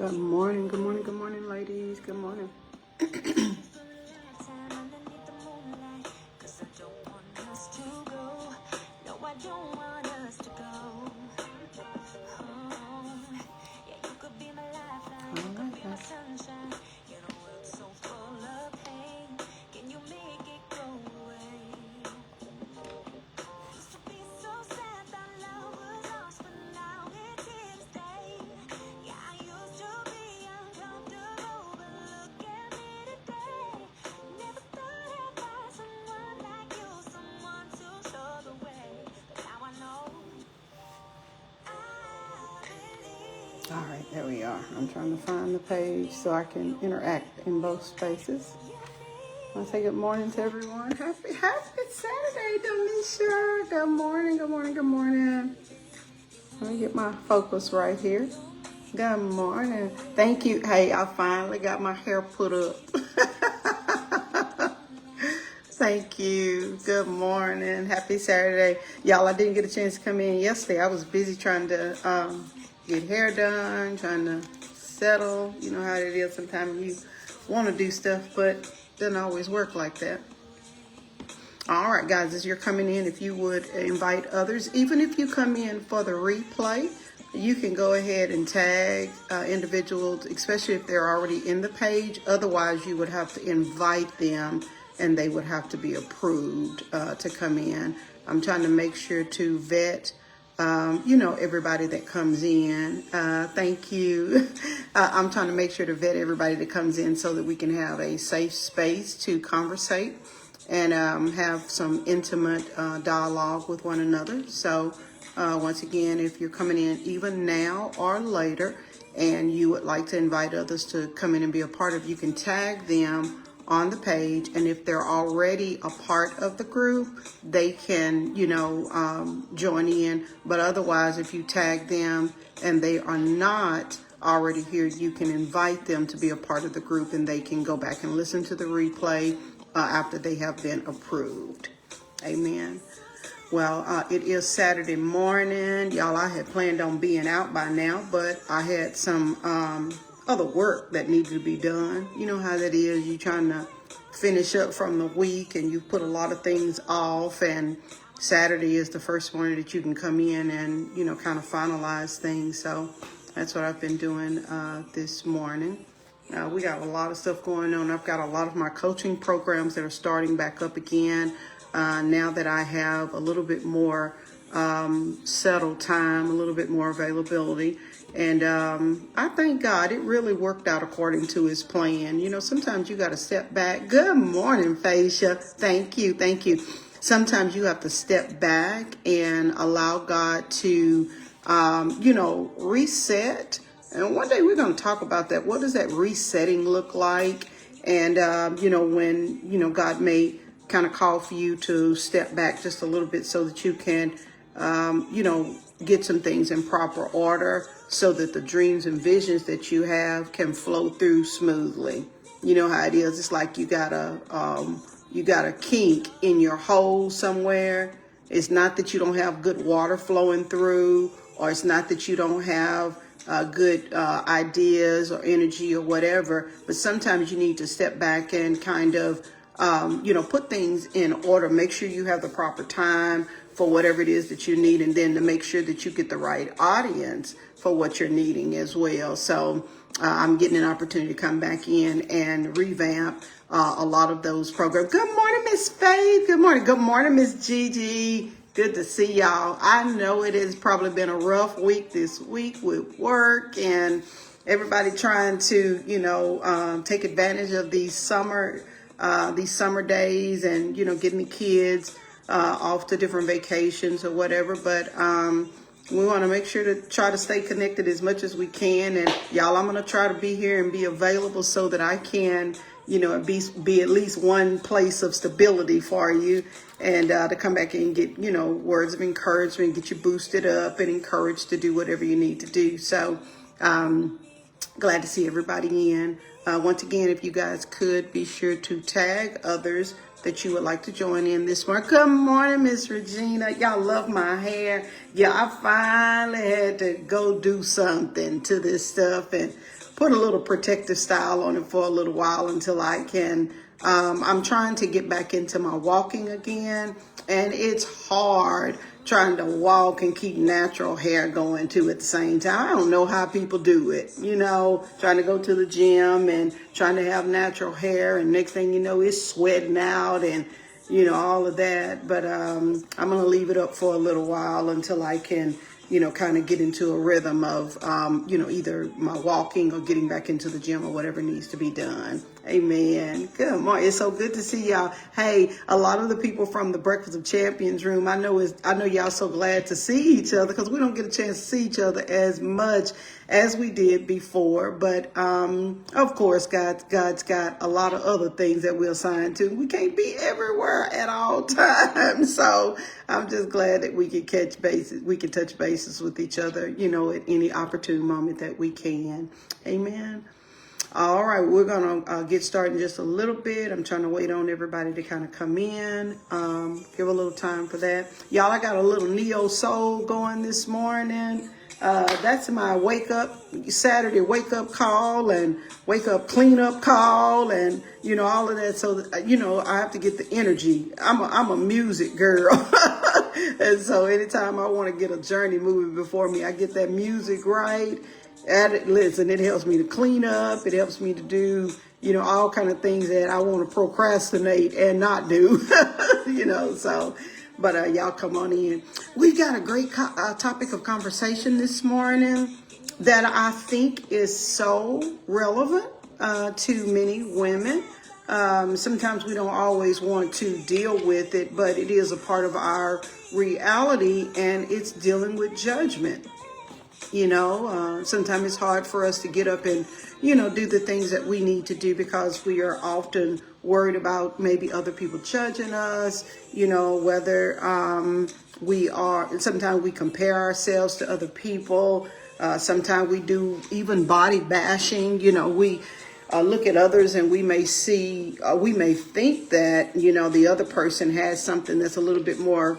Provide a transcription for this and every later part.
Good morning, good morning, good morning, ladies. Good morning. All right, there we are. I'm trying to find the page so I can interact in both spaces. I want to say good morning to everyone. Happy Saturday, Donisha. Good morning, good morning, good morning. Let me get my focus right here. Good morning. Thank you. Hey, I finally got my hair put up. Thank you. Good morning. Happy Saturday. Y'all, I didn't get a chance to come in yesterday. I was busy trying to get hair done, trying to settle. You know how it is. Sometimes you want to do stuff, but it doesn't always work like that. All right, guys, as you're coming in, if you would invite others, even if you come in for the replay, you can go ahead and tag individuals, especially if they're already in the page. Otherwise, you would have to invite them and they would have to be approved to come in. I'm trying to make sure to vet everybody that comes in. Thank you. I'm trying to make sure to vet everybody that comes in so that we can have a safe space to conversate and have some intimate dialogue with one another. So once again, if you're coming in even now or later and you would like to invite others to come in and be a part of, you can tag them on the page, and if they're already a part of the group, they can, join in. But otherwise, if you tag them and they are not already here, you can invite them to be a part of the group, and they can go back and listen to the replay after they have been approved. Amen. Well, it is Saturday morning. Y'all, I had planned on being out by now, but I had some other work that needed to be done. You know how that is. You're trying to finish up from the week and you put a lot of things off, and Saturday is the first morning that you can come in and, kind of finalize things. So that's what I've been doing this morning. We got a lot of stuff going on. I've got a lot of my coaching programs that are starting back up again. Now that I have a little bit more settled time, a little bit more availability. And I thank God it really worked out according to his plan. Sometimes you got to step back. Good morning, Phasia. Thank you. Thank you. Sometimes you have to step back and allow God to, reset. And one day we're going to talk about that. What does that resetting look like? And, when, God may kind of call for you to step back just a little bit so that you can, get some things in proper order so that the dreams and visions that you have can flow through smoothly. You know how it is. It's like you got a kink in your hole somewhere. It's not that you don't have good water flowing through, or it's not that you don't have good ideas or energy or whatever, but sometimes you need to step back and kind of, put things in order. Make sure you have the proper time for whatever it is that you need, and then to make sure that you get the right audience for what you're needing as well. So I'm getting an opportunity to come back in and revamp a lot of those programs. Good morning, Miss Faith. Good morning. Good morning, Miss Gigi. Good to see y'all. I know it has probably been a rough week this week with work and everybody trying to, take advantage of these summer days and, getting the kids off to different vacations or whatever. But we want to make sure to try to stay connected as much as we can. And y'all, I'm going to try to be here and be available so that I can, be at least one place of stability for you, and to come back and get, words of encouragement, get you boosted up and encouraged to do whatever you need to do. So glad to see everybody in. Once again, if you guys could be sure to tag others that you would like to join in this morning. Good morning, Miss Regina. Y'all love my hair. Yeah, I finally had to go do something to this stuff and put a little protective style on it for a little while until I can. I'm trying to get back into my walking again, and it's hard trying to walk and keep natural hair going too at the same time. I don't know how people do it, trying to go to the gym and trying to have natural hair, and next thing you know, it's sweating out and all of that. But I'm going to leave it up for a little while until I can, kind of get into a rhythm of, either my walking or getting back into the gym or whatever needs to be done. Amen. Good morning. It's so good to see y'all. Hey, a lot of the people from the Breakfast of Champions room, I know y'all so glad to see each other because we don't get a chance to see each other as much as we did before. But of course, God's got a lot of other things that we're assigned to. We can't be everywhere at all times. So I'm just glad that we can touch bases with each other, at any opportune moment that we can. Amen. All right, we're going to get started in just a little bit. I'm trying to wait on everybody to kind of come in, give a little time for that. Y'all, I got a little neo soul going this morning. That's my Saturday wake up call and wake up cleanup call and, all of that. So, I have to get the energy. I'm a music girl. And so anytime I want to get a journey moving before me, I get that music right. Listen, it helps me to clean up. It helps me to do, all kind of things that I want to procrastinate and not do, so, but y'all come on in. We've got a great topic of conversation this morning that I think is so relevant to many women. Sometimes we don't always want to deal with it, but it is a part of our reality, and it's dealing with judgment. Sometimes it's hard for us to get up and, do the things that we need to do because we are often worried about maybe other people judging us, whether sometimes we compare ourselves to other people. Sometimes we do even body bashing. We look at others and we may think that, the other person has something that's a little bit more,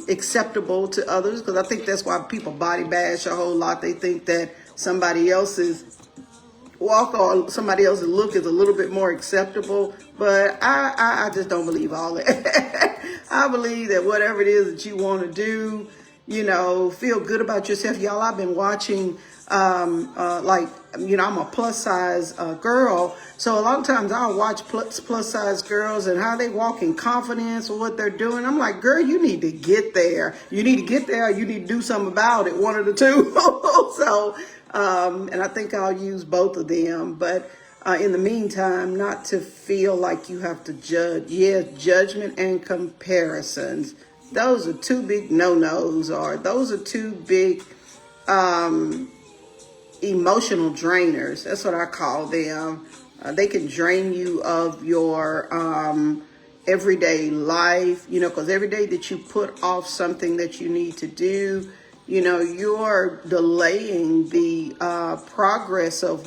acceptable to others, because I think that's why people body bash a whole lot. They think that somebody else's walk or somebody else's look is a little bit more acceptable, but I just don't believe all that. I believe that whatever it is that you want to do, feel good about yourself. Y'all, I've been watching I'm a plus size girl, so a lot of times I'll watch plus size girls and how they walk in confidence or what they're doing. I'm like, girl, you need to get there. You need to get there. You need to do something about it. One of the two. So, and I think I'll use both of them. But in the meantime, not to feel like you have to judge. Yes, judgment and comparisons. Those are two big no-nos, or those are two big emotional drainers. That's what I call them. They can drain you of your everyday life, because every day that you put off something that you need to do, you're delaying the progress of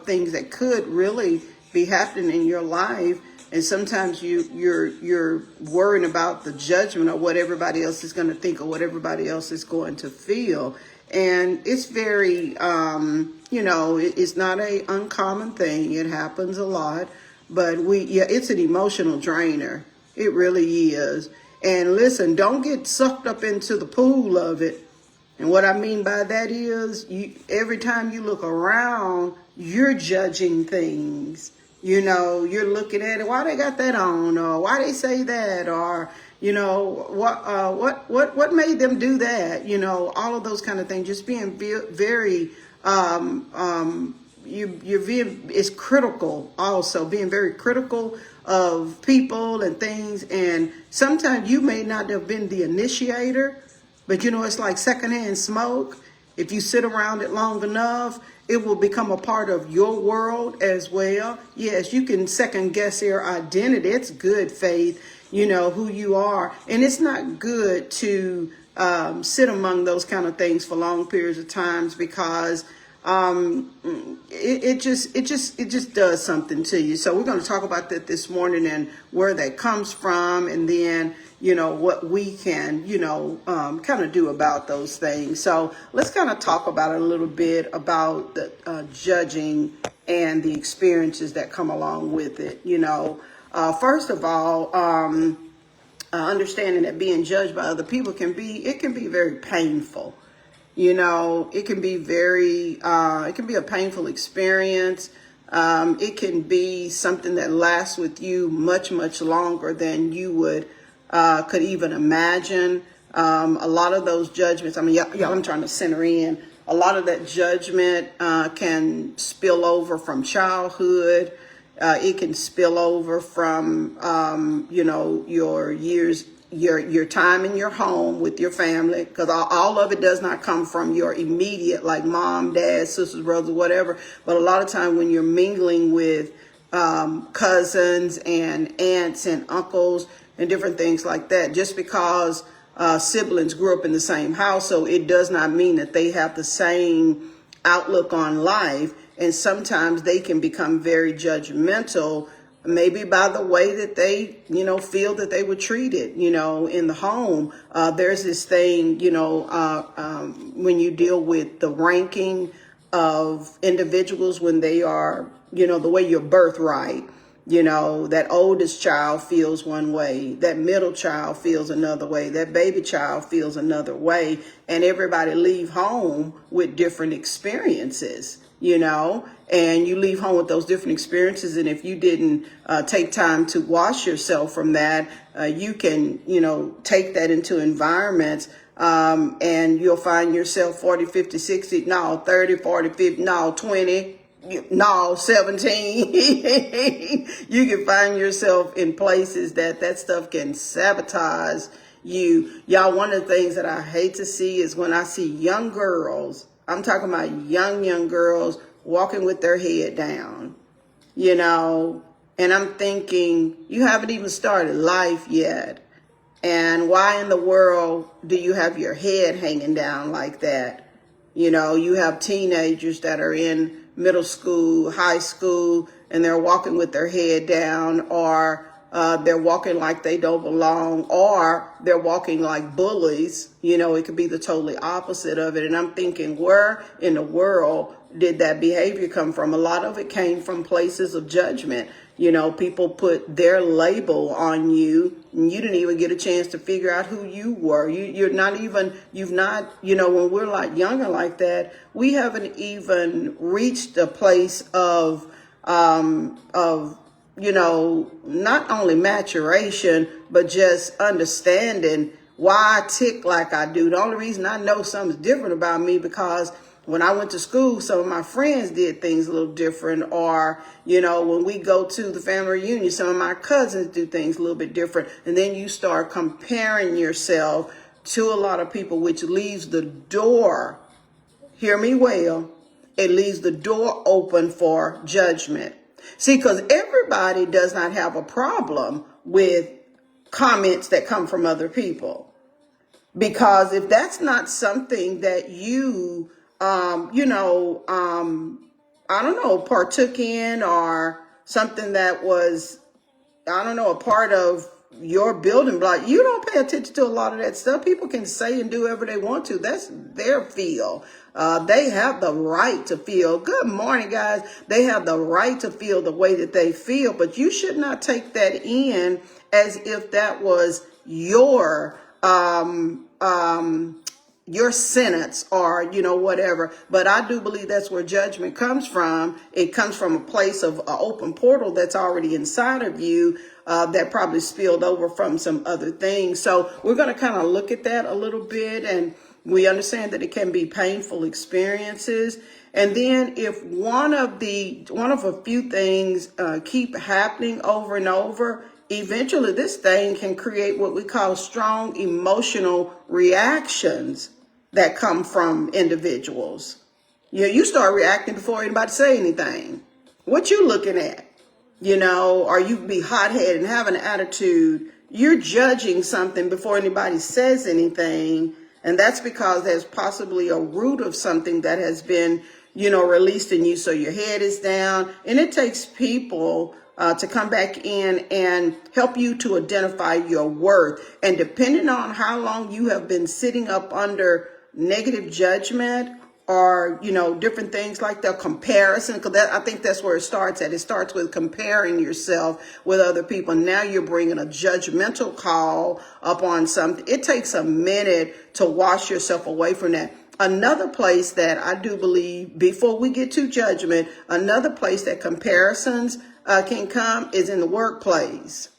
things that could really be happening in your life. And sometimes you're worrying about the judgment of what everybody else is going to think or what everybody else is going to feel. And it's very, it's not an uncommon thing. It happens a lot, but it's an emotional drainer. It really is. And listen, don't get sucked up into the pool of it. And what I mean by that is every time you look around, you're judging things. You're looking at it. Why they got that on, or why they say that, or what made them do that? All of those kind of things. Just being very, it's critical. Also, being very critical of people and things. And sometimes you may not have been the initiator, but it's like secondhand smoke. If you sit around it long enough, it will become a part of your world as well. Yes, you can second guess your identity. It's good, Faith, who you are. And it's not good to sit among those kind of things for long periods of times, because it just does something to you. So we're going to talk about that this morning and where that comes from, and then what we can kind of do about those things. So let's kind of talk about it a little bit about the judging and the experiences that come along with it. First of all, understanding that being judged by other people can be very painful. It can be it can be a painful experience. It can be something that lasts with you much, much longer than you could even imagine. A lot of those judgments, y'all, I'm trying to center in. A lot of that judgment can spill over from childhood. It can spill over from, your years, your time in your home with your family, because all of it does not come from your immediate, like mom, dad, sisters, brothers, whatever. But a lot of time when you're mingling with cousins and aunts and uncles and different things like that, just because siblings grew up in the same household, it does not mean that they have the same outlook on life. And sometimes they can become very judgmental, maybe by the way that they, feel that they were treated, in the home. There's this thing, when you deal with the ranking of individuals when they are, the way your birthright, that oldest child feels one way, that middle child feels another way, that baby child feels another way, and everybody leave home with different experiences. And you leave home with those different experiences. And if you didn't take time to wash yourself from that, you can, take that into environments and you'll find yourself 40, 50, 60, no, 30, 40, 50, no, 20, no, 17. You can find yourself in places that stuff can sabotage you. Y'all, one of the things that I hate to see is when I see young girls, I'm talking about young girls walking with their head down, and I'm thinking, you haven't even started life yet. And why in the world do you have your head hanging down like that? You have teenagers that are in middle school, high school, and they're walking with their head down, or they're walking like they don't belong, or they're walking like bullies. It could be the totally opposite of it. And I'm thinking, where in the world did that behavior come from? A lot of it came from places of judgment. People put their label on you, and you didn't even get a chance to figure out who you were. You've not, when we're like younger like that, we haven't even reached a place of not only maturation, but just understanding why I tick like I do. The only reason I know something's different about me because when I went to school, some of my friends did things a little different, or, when we go to the family reunion, some of my cousins do things a little bit different. And then you start comparing yourself to a lot of people, which leaves the door, hear me well, it leaves the door open for judgment. See, because everybody does not have a problem with comments that come from other people. Because if that's not something that you, partook in, or something that was, a part of your building block, you don't pay attention to a lot of that stuff. People can say and do whatever they want to. That's their feel. They have the right to feel. Good morning, guys. They have the right to feel the way that they feel, but you should not take that in as if that was your sentence or, whatever. But I do believe that's where judgment comes from. It comes from a place of an open portal that's already inside of you, that probably spilled over from some other things. So we're going to kind of look at that a little bit, and we understand that it can be painful experiences. And then if one of a few things keep happening over and over, eventually this thing can create what we call strong emotional reactions that come from individuals. You start reacting before anybody say anything. What you looking at? Or you be hot-headed and have an attitude. You're judging something before anybody says anything. And that's because there's possibly a root of something that has been, released in you. So your head is down, and it takes people to come back in and help you to identify your worth. And depending on how long you have been sitting up under negative judgment or, different things like that, comparison, because I think that's where it starts at. It starts with comparing yourself with other people. Now you're bringing a judgmental call up on something. It takes a minute to wash yourself away from that. Another place that I do believe, before we get to judgment, another place that comparisons can come is in the workplace.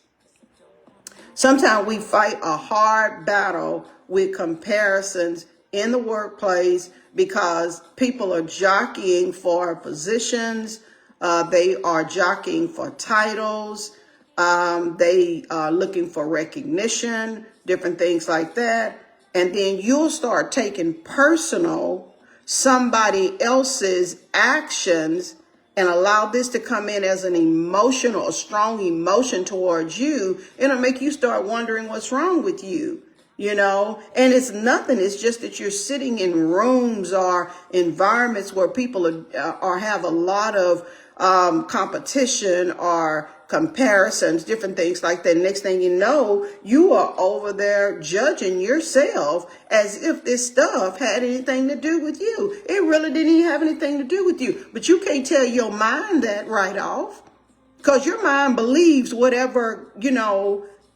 Sometimes we fight a hard battle with comparisons in the workplace because people are jockeying for positions. They are jockeying for titles. They are looking for recognition, different things like that. And then you'll start taking personal somebody else's actions and allow this to come in as an emotional, a strong emotion towards you. It'll make you start wondering what's wrong with you, and it's nothing. It's just that you're sitting in rooms or environments where people are have a lot of competition or comparisons, different things like that. Next thing you know, you are over there judging yourself as if this stuff had anything to do with you. It really didn't even have anything to do with you. But you can't tell your mind that right off, because your mind believes whatever,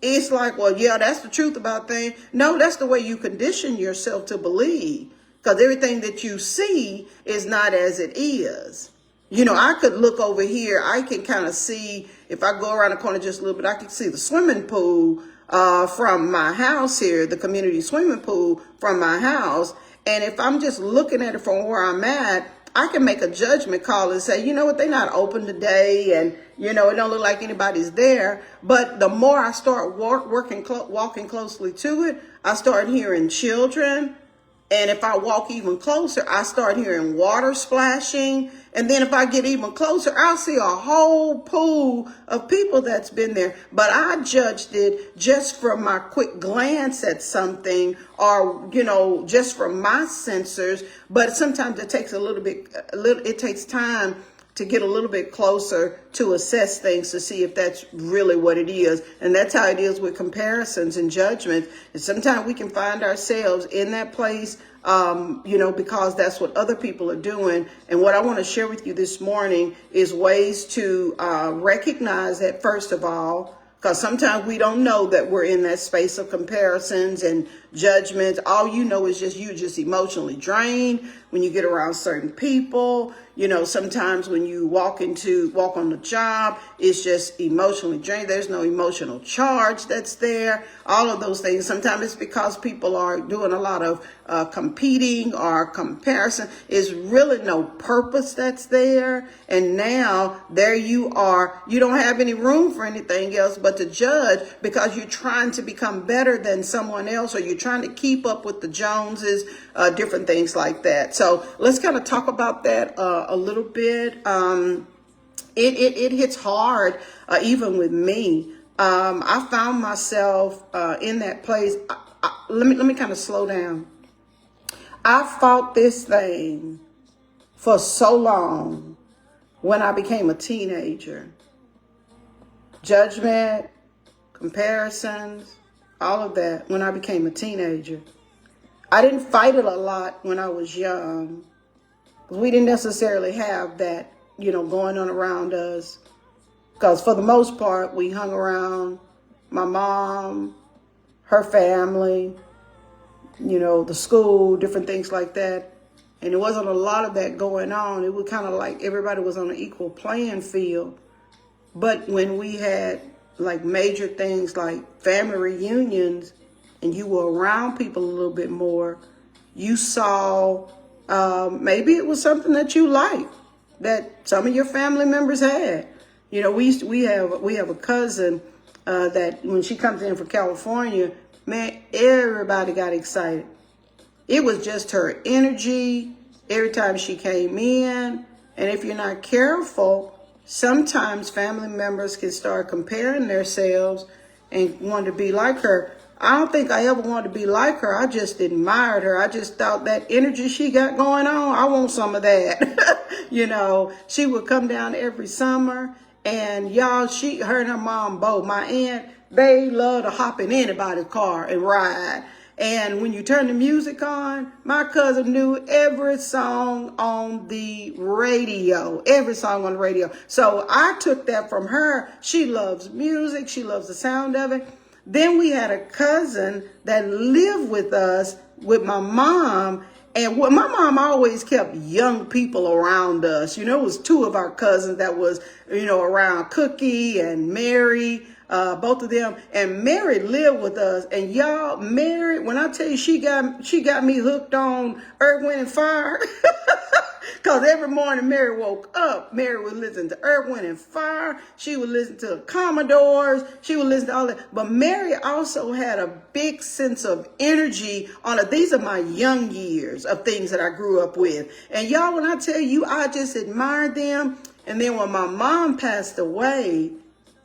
it's like, well, yeah, that's the truth about things. No, that's the way you condition yourself to believe, because everything that you see is not as it is. I could look over here. I can kind of see, if I go around the corner just a little bit, I can see the swimming pool from my house here, the community swimming pool from my house. And if I'm just looking at it from where I'm at, I can make a judgment call and say, you know what, they're not open today. And, it don't look like anybody's there. But the more I start walking closely to it, I start hearing children. And if I walk even closer, I start hearing water splashing. And then if I get even closer, I'll see a whole pool of people that's been there. But I judged it just from my quick glance at something, or, just from my sensors. But sometimes it takes it takes time to get a little bit closer to assess things to see if that's really what it is. And that's how it is with comparisons and judgment. And sometimes we can find ourselves in that place, because that's what other people are doing. And what I want to share with you this morning is ways to recognize that, first of all, because sometimes we don't know that we're in that space of comparisons and judgments. All you know is you're just emotionally drained when you get around certain people. Sometimes when you walk on the job, it's just emotionally drained. There's no emotional charge that's there. All of those things. Sometimes it's because people are doing a lot of competing or comparison. Is really no purpose that's there. And now there you are. You don't have any room for anything else but to judge, because you're trying to become better than someone else, or you're trying to keep up with the Joneses, different things like that. So let's kind of talk about that a little bit. It hits hard, even with me. I found myself in that place. Let me kind of slow down. I fought this thing for so long when I became a teenager. Judgment, comparisons, all of that when I became a teenager. I didn't fight it a lot when I was young, because we didn't necessarily have that, going on around us. Because for the most part, we hung around my mom, her family, the school, different things like that. And there wasn't a lot of that going on. It was kind of like everybody was on an equal playing field. But when we had like major things like family reunions, and you were around people a little bit more, you saw maybe it was something that you liked, that some of your family members had. We have a cousin that when she comes in from California, man, everybody got excited. It was just her energy every time she came in. And if you're not careful, sometimes family members can start comparing themselves and want to be like her. I don't think I ever wanted to be like her. I just admired her. I just thought that energy she got going on, I want some of that. You know, she would come down every summer, and y'all, her and her mom, Bo, my aunt, they love to hop in anybody's car and ride. And when you turn the music on, my cousin knew every song on the radio, every song on the radio. So I took that from her. She loves music. She loves the sound of it. Then we had a cousin that lived with us with my mom. And my mom always kept young people around us. You know, it was two of our cousins that was, you know, around, Cookie and Mary. Both of them, and Mary lived with us. And y'all, Mary, when I tell you she got me hooked on Earth, Wind and Fire, because every morning Mary woke up, Mary would listen to Earth, Wind and Fire. She would listen to the Commodores. She would listen to all that. But Mary also had a big sense of energy on it. These are my young years of things that I grew up with. And y'all, when I tell you, I just admired them. And then when my mom passed away,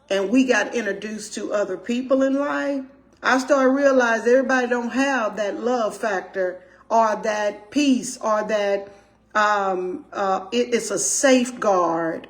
and we got introduced to other people in life, I started realizing everybody don't have that love factor or that peace or that it's a safeguard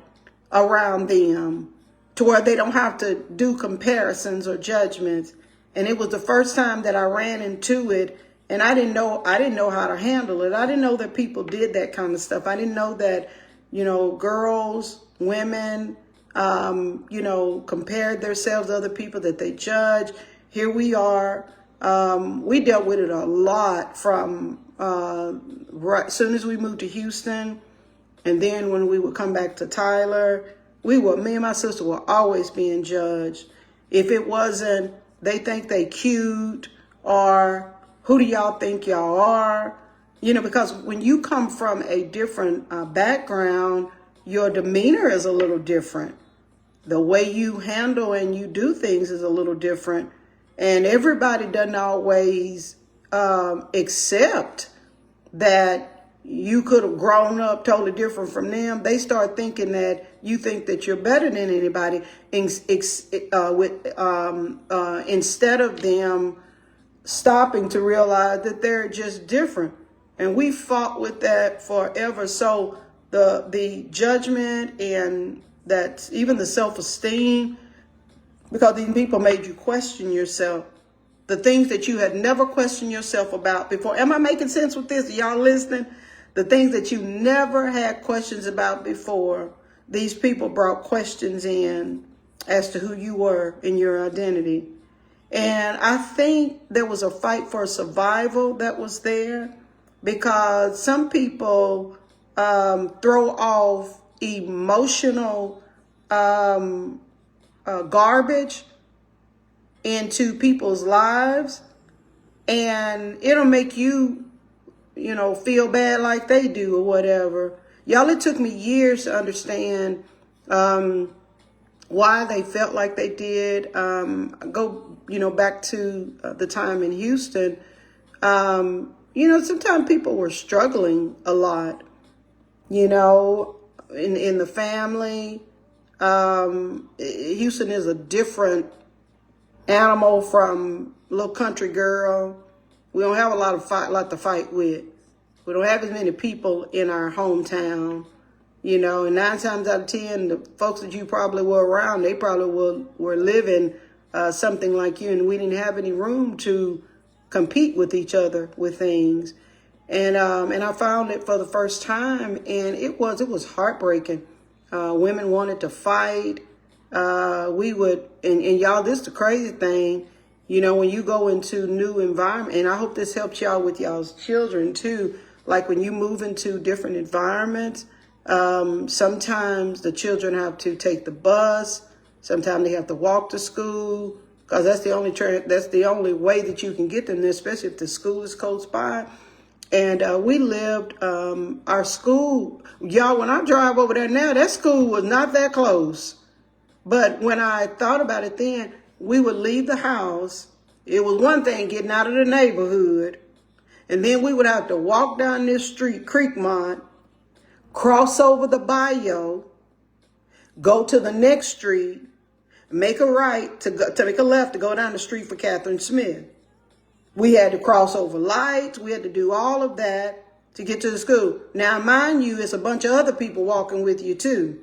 around them to where they don't have to do comparisons or judgments. And it was the first time that I ran into it, and I didn't know how to handle it. I didn't know that people did that kind of stuff. I didn't know that, you know, girls, women, you know, compared themselves to other people, that they judge. Here we are. We dealt with it a lot from right as soon as we moved to Houston. And then when we would come back to Tyler, me and my sister were always being judged. If it wasn't, they think they cute, or who do y'all think y'all are? You know, because when you come from a different background, your demeanor is a little different. The way you handle and you do things is a little different. And everybody doesn't always accept that you could have grown up totally different from them. They start thinking that you think that you're better than anybody, instead of them stopping to realize that they're just different. And we fought with that forever. So the judgment and that even the self-esteem, because these people made you question yourself, the things that you had never questioned yourself about before. Am I making sense with this? Are y'all listening? The things that you never had questions about before, these people brought questions in as to who you were in your identity. And I think there was a fight for survival that was there, because some people throw off emotional garbage into people's lives, and it'll make you, you know, feel bad like they do or whatever. Y'all, it took me years to understand why they felt like they did. Go, you know, back to the time in Houston. You know, sometimes people were struggling a lot, you know, in the family. Houston is a different animal from little country girl. We don't have a lot to fight with. We don't have as many people in our hometown, you know, and 9 times out of 10, the folks that you probably were around, they probably were living something like you, and we didn't have any room to compete with each other with things. And I found it for the first time, and it was heartbreaking. Women wanted to fight. We would, and y'all, this is the crazy thing, you know, when you go into new environment, and I hope this helps y'all with y'all's children too. Like when you move into different environments, sometimes the children have to take the bus. Sometimes they have to walk to school, because that's the only way that you can get them there, especially if the school is close by. And we lived, our school, y'all, when I drive over there now, that school was not that close. But when I thought about it then, we would leave the house. It was one thing getting out of the neighborhood. And then we would have to walk down this street, Creekmont, cross over the bayou, go to the next street, make a right to make a left to go down the street for Catherine Smith. We had to cross over lights. We had to do all of that to get to the school. Now, mind you, it's a bunch of other people walking with you too.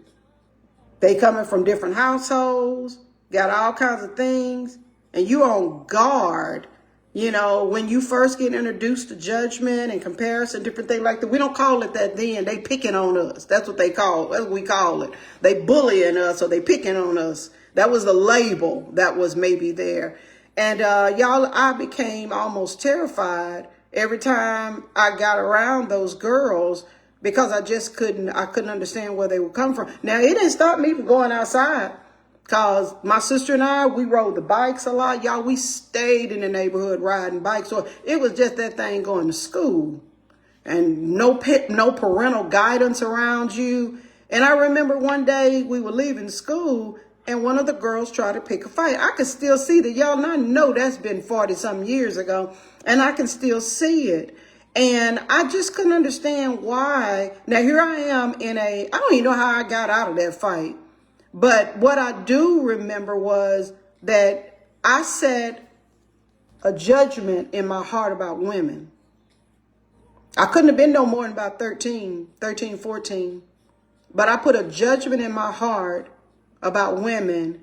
They coming from different households, got all kinds of things, and you on guard. You know, when you first get introduced to judgment and comparison, different things like that, we don't call it that then. They picking on us. That's what they call it. That's what we call it. They bullying us or they picking on us. That was the label that was maybe there. And y'all, I became almost terrified every time I got around those girls because I couldn't understand where they would come from. Now, it didn't stop me from going outside because my sister and I, we rode the bikes a lot. Y'all, we stayed in the neighborhood riding bikes. So it was just that thing going to school and no parental guidance around you. And I remember one day we were leaving school and one of the girls tried to pick a fight. I could still see that, y'all, and I know that's been 40-something years ago, and I can still see it. And I just couldn't understand why. Now, here I am I don't even know how I got out of that fight. But what I do remember was that I set a judgment in my heart about women. I couldn't have been no more than about 13, 14. But I put a judgment in my heart about women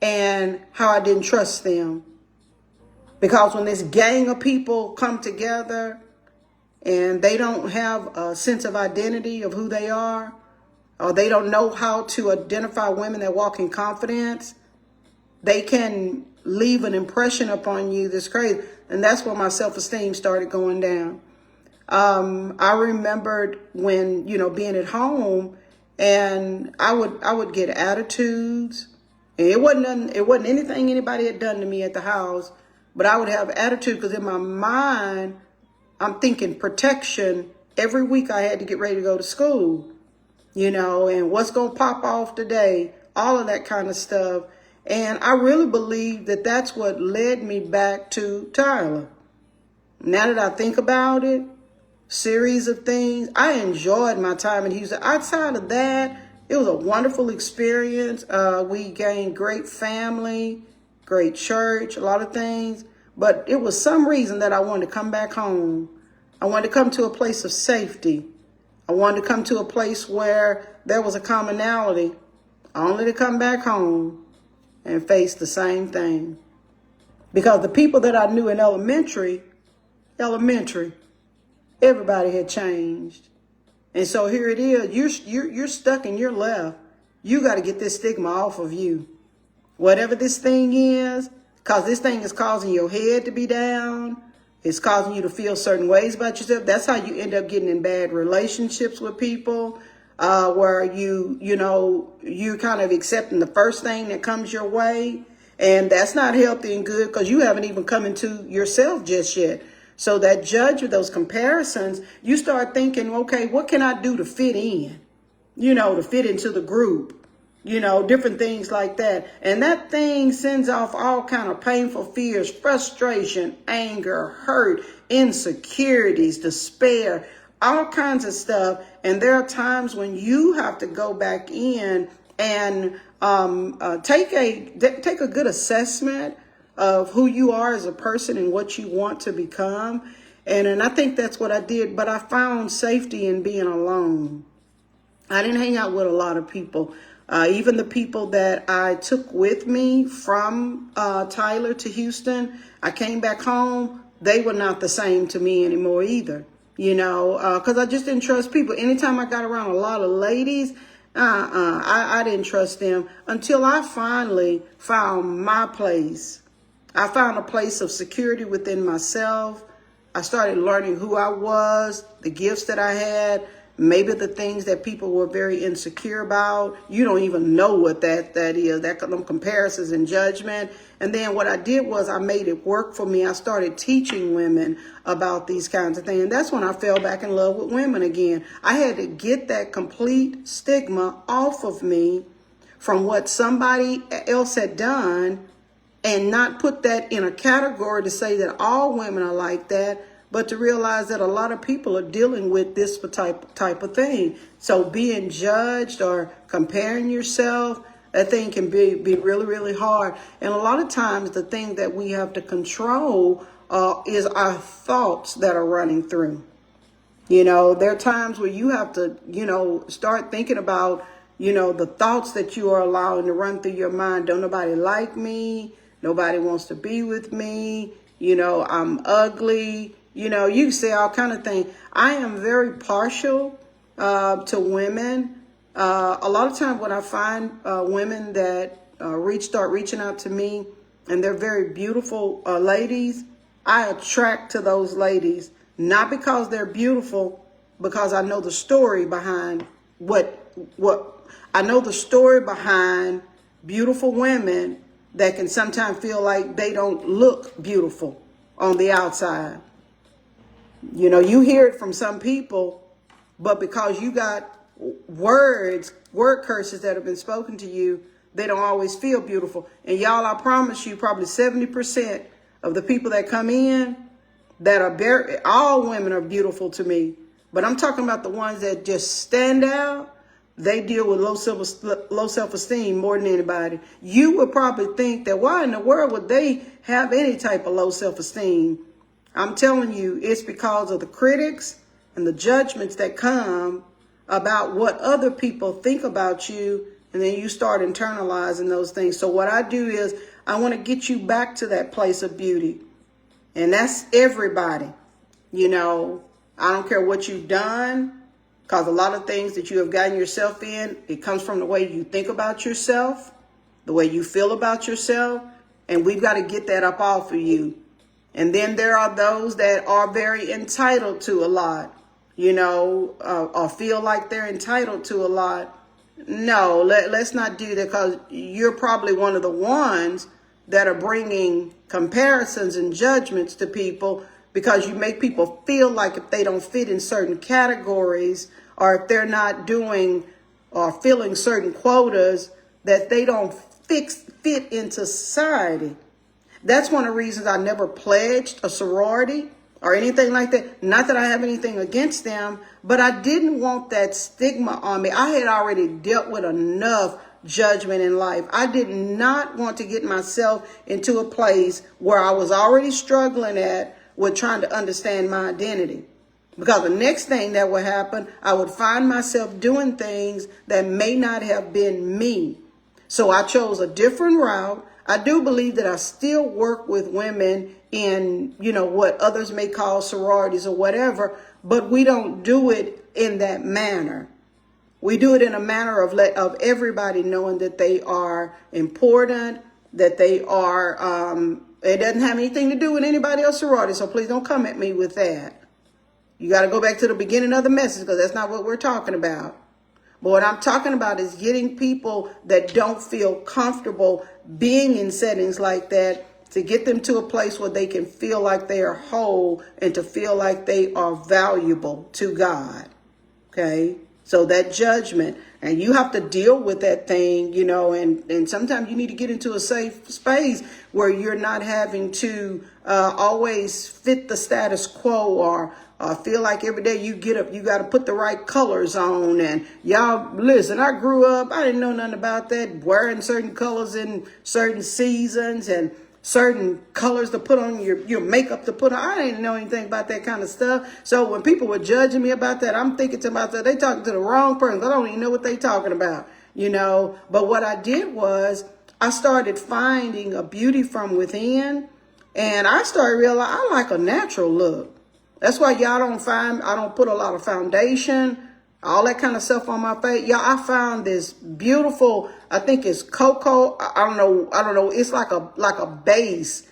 and how I didn't trust them. Because when this gang of people come together and they don't have a sense of identity of who they are, or they don't know how to identify women that walk in confidence, they can leave an impression upon you that's crazy. And that's when my self-esteem started going down. I remembered when, being at home, and I would get attitudes. And it wasn't anything anybody had done to me at the house, but I would have attitude because in my mind, I'm thinking protection. Every week I had to get ready to go to school, and what's going to pop off today, all of that kind of stuff. And I really believe that that's what led me back to Tyler. Now that I think about it, series of things. I enjoyed my time in Houston. Outside of that, it was a wonderful experience. We gained great family, great church, a lot of things. But it was some reason that I wanted to come back home. I wanted to come to a place of safety. I wanted to come to a place where there was a commonality, only to come back home and face the same thing. Because the people that I knew in elementary, everybody had changed. And so here it is. You're stuck and you're left. You got to get this stigma off of you. Whatever this thing is, because this thing is causing your head to be down. It's causing you to feel certain ways about yourself. That's how you end up getting in bad relationships with people, where you're kind of accepting the first thing that comes your way. And that's not healthy and good because you haven't even come into yourself just yet. So that judge, those comparisons, you start thinking, okay, what can I do to fit in? To fit into the group, different things like that. And that thing sends off all kind of painful fears, frustration, anger, hurt, insecurities, despair, all kinds of stuff. And there are times when you have to go back in and take a good assessment of who you are as a person and what you want to become. And I think that's what I did. But I found safety in being alone. I didn't hang out with a lot of people. Even the people that I took with me from Tyler to Houston, I came back home, they were not the same to me anymore either. Because I just didn't trust people. Anytime I got around a lot of ladies, I didn't trust them until I finally found my place. I found a place of security within myself. I started learning who I was, the gifts that I had, maybe the things that people were very insecure about. You don't even know what that is, them comparisons and judgment. And then what I did was I made it work for me. I started teaching women about these kinds of things. And that's when I fell back in love with women again. I had to get that complete stigma off of me from what somebody else had done and not put that in a category to say that all women are like that, but to realize that a lot of people are dealing with this type of thing. So being judged or comparing yourself, that thing can be really, really hard. And a lot of times the thing that we have to control is our thoughts that are running through. You know, there are times where you have to, start thinking about, the thoughts that you are allowing to run through your mind. Don't nobody like me. Nobody wants to be with me. I'm ugly. You can say all kind of things. I am very partial to women. A lot of times when I find women that start reaching out to me and they're very beautiful ladies, I attract to those ladies. Not because they're beautiful, because I know the story behind I know the story behind beautiful women that can sometimes feel like they don't look beautiful on the outside. You hear it from some people, but because you got word curses that have been spoken to you, they don't always feel beautiful. And y'all, I promise you, probably 70% of the people that come in, that are all women are beautiful to me, but I'm talking about the ones that just stand out. They deal with low self-esteem more than anybody. You would probably think that why in the world would they have any type of low self-esteem? I'm telling you, it's because of the critics and the judgments that come about what other people think about you, and then you start internalizing those things. So what I do is I want to get you back to that place of beauty. And that's everybody. I don't care what you've done, because a lot of things that you have gotten yourself in, it comes from the way you think about yourself, the way you feel about yourself. And we've got to get that up off of you. And then there are those that are very entitled to a lot, or feel like they're entitled to a lot. No, let's not do that, because you're probably one of the ones that are bringing comparisons and judgments to people, because you make people feel like if they don't fit in certain categories, or if they're not doing or filling certain quotas, that they don't fit into society. That's one of the reasons I never pledged a sorority or anything like that. Not that I have anything against them, but I didn't want that stigma on me. I had already dealt with enough judgment in life. I did not want to get myself into a place where I was already struggling with trying to understand my identity. Because the next thing that would happen, I would find myself doing things that may not have been me. So I chose a different route. I do believe that I still work with women in, what others may call sororities or whatever, but we don't do it in that manner. We do it in a manner of everybody knowing that they are important, that they are, it doesn't have anything to do with anybody else's sorority, so please don't come at me with that. You got to go back to the beginning of the message, because that's not what we're talking about. But what I'm talking about is getting people that don't feel comfortable being in settings like that, to get them to a place where they can feel like they are whole and to feel like they are valuable to God. Okay? So that judgment, and you have to deal with that thing, and sometimes you need to get into a safe space where you're not having to always fit the status quo, or feel like every day you get up, you got to put the right colors on. And y'all, listen, I grew up, I didn't know nothing about that, wearing certain colors in certain seasons and certain colors to put on your makeup to put on. I didn't know anything about that kind of stuff. So when people were judging me about that, I'm thinking to myself, they talking to the wrong person. I don't even know what they talking about, But what I did was I started finding a beauty from within, and I started realizing I like a natural look. That's why y'all I don't put a lot of foundation, all that kind of stuff on my face. Y'all, I found this beautiful, I think it's cocoa. I don't know. It's like a base,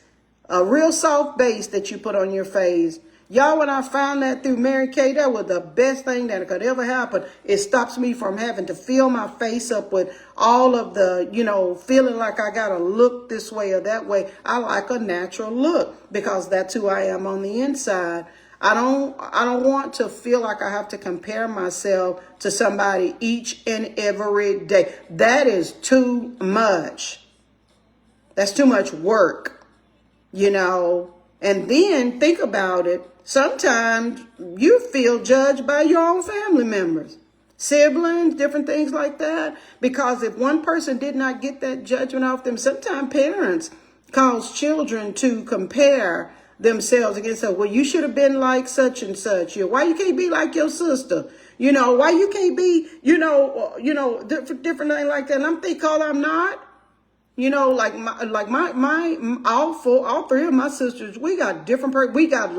a real soft base that you put on your face. Y'all, when I found that through Mary Kay, that was the best thing that could ever happen. It stops me from having to fill my face up with all of the, feeling like I got to look this way or that way. I like a natural look, because that's who I am on the inside. I don't want to feel like I have to compare myself to somebody each and every day. That is too much. That's too much work, And then think about it. Sometimes you feel judged by your own family members. siblings, different things like that. Because if one person did not get that judgment off them, sometimes parents cause children to compare themselves against her. Well, you should have been like such and such. Why you can't be like your sister? Why you can't be, different thing like that. And I'm thinking, oh, I'm not. All three of my sisters, we got we got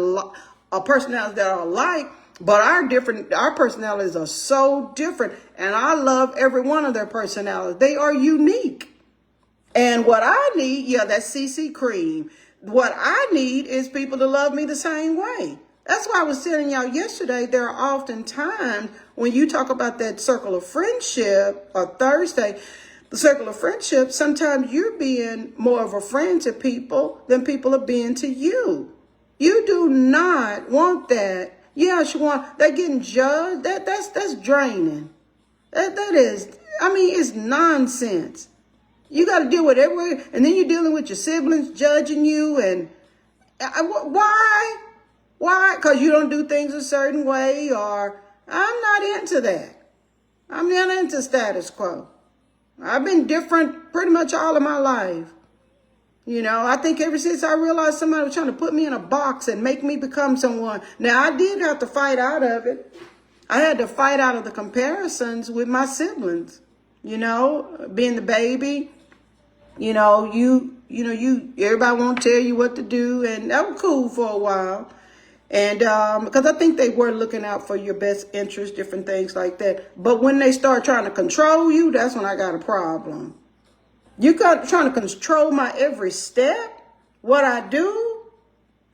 a personalities that are alike, but our personalities are so different. And I love every one of their personalities. They are unique. And what I need, that's CC cream. What I need is people to love me the same way. That's why I was telling y'all yesterday, there are often times when you talk about that circle of friendship, or Thursday, the circle of friendship, sometimes you're being more of a friend to people than people are being to you. You do not want that. Yes, you want, they're getting judged. That's draining. That is, it's nonsense. You got to deal with everywhere, and then you're dealing with your siblings judging you, and why? Why? Because you don't do things a certain way, or I'm not into that. I'm not into status quo. I've been different pretty much all of my life. I think ever since I realized somebody was trying to put me in a box and make me become someone. Now, I did have to fight out of it. I had to fight out of the comparisons with my siblings, being the baby. Everybody won't tell you what to do. And that was cool for a while. And because I think they were looking out for your best interest, different things like that. But when they start trying to control you, that's when I got a problem. You got trying to control my every step, what I do.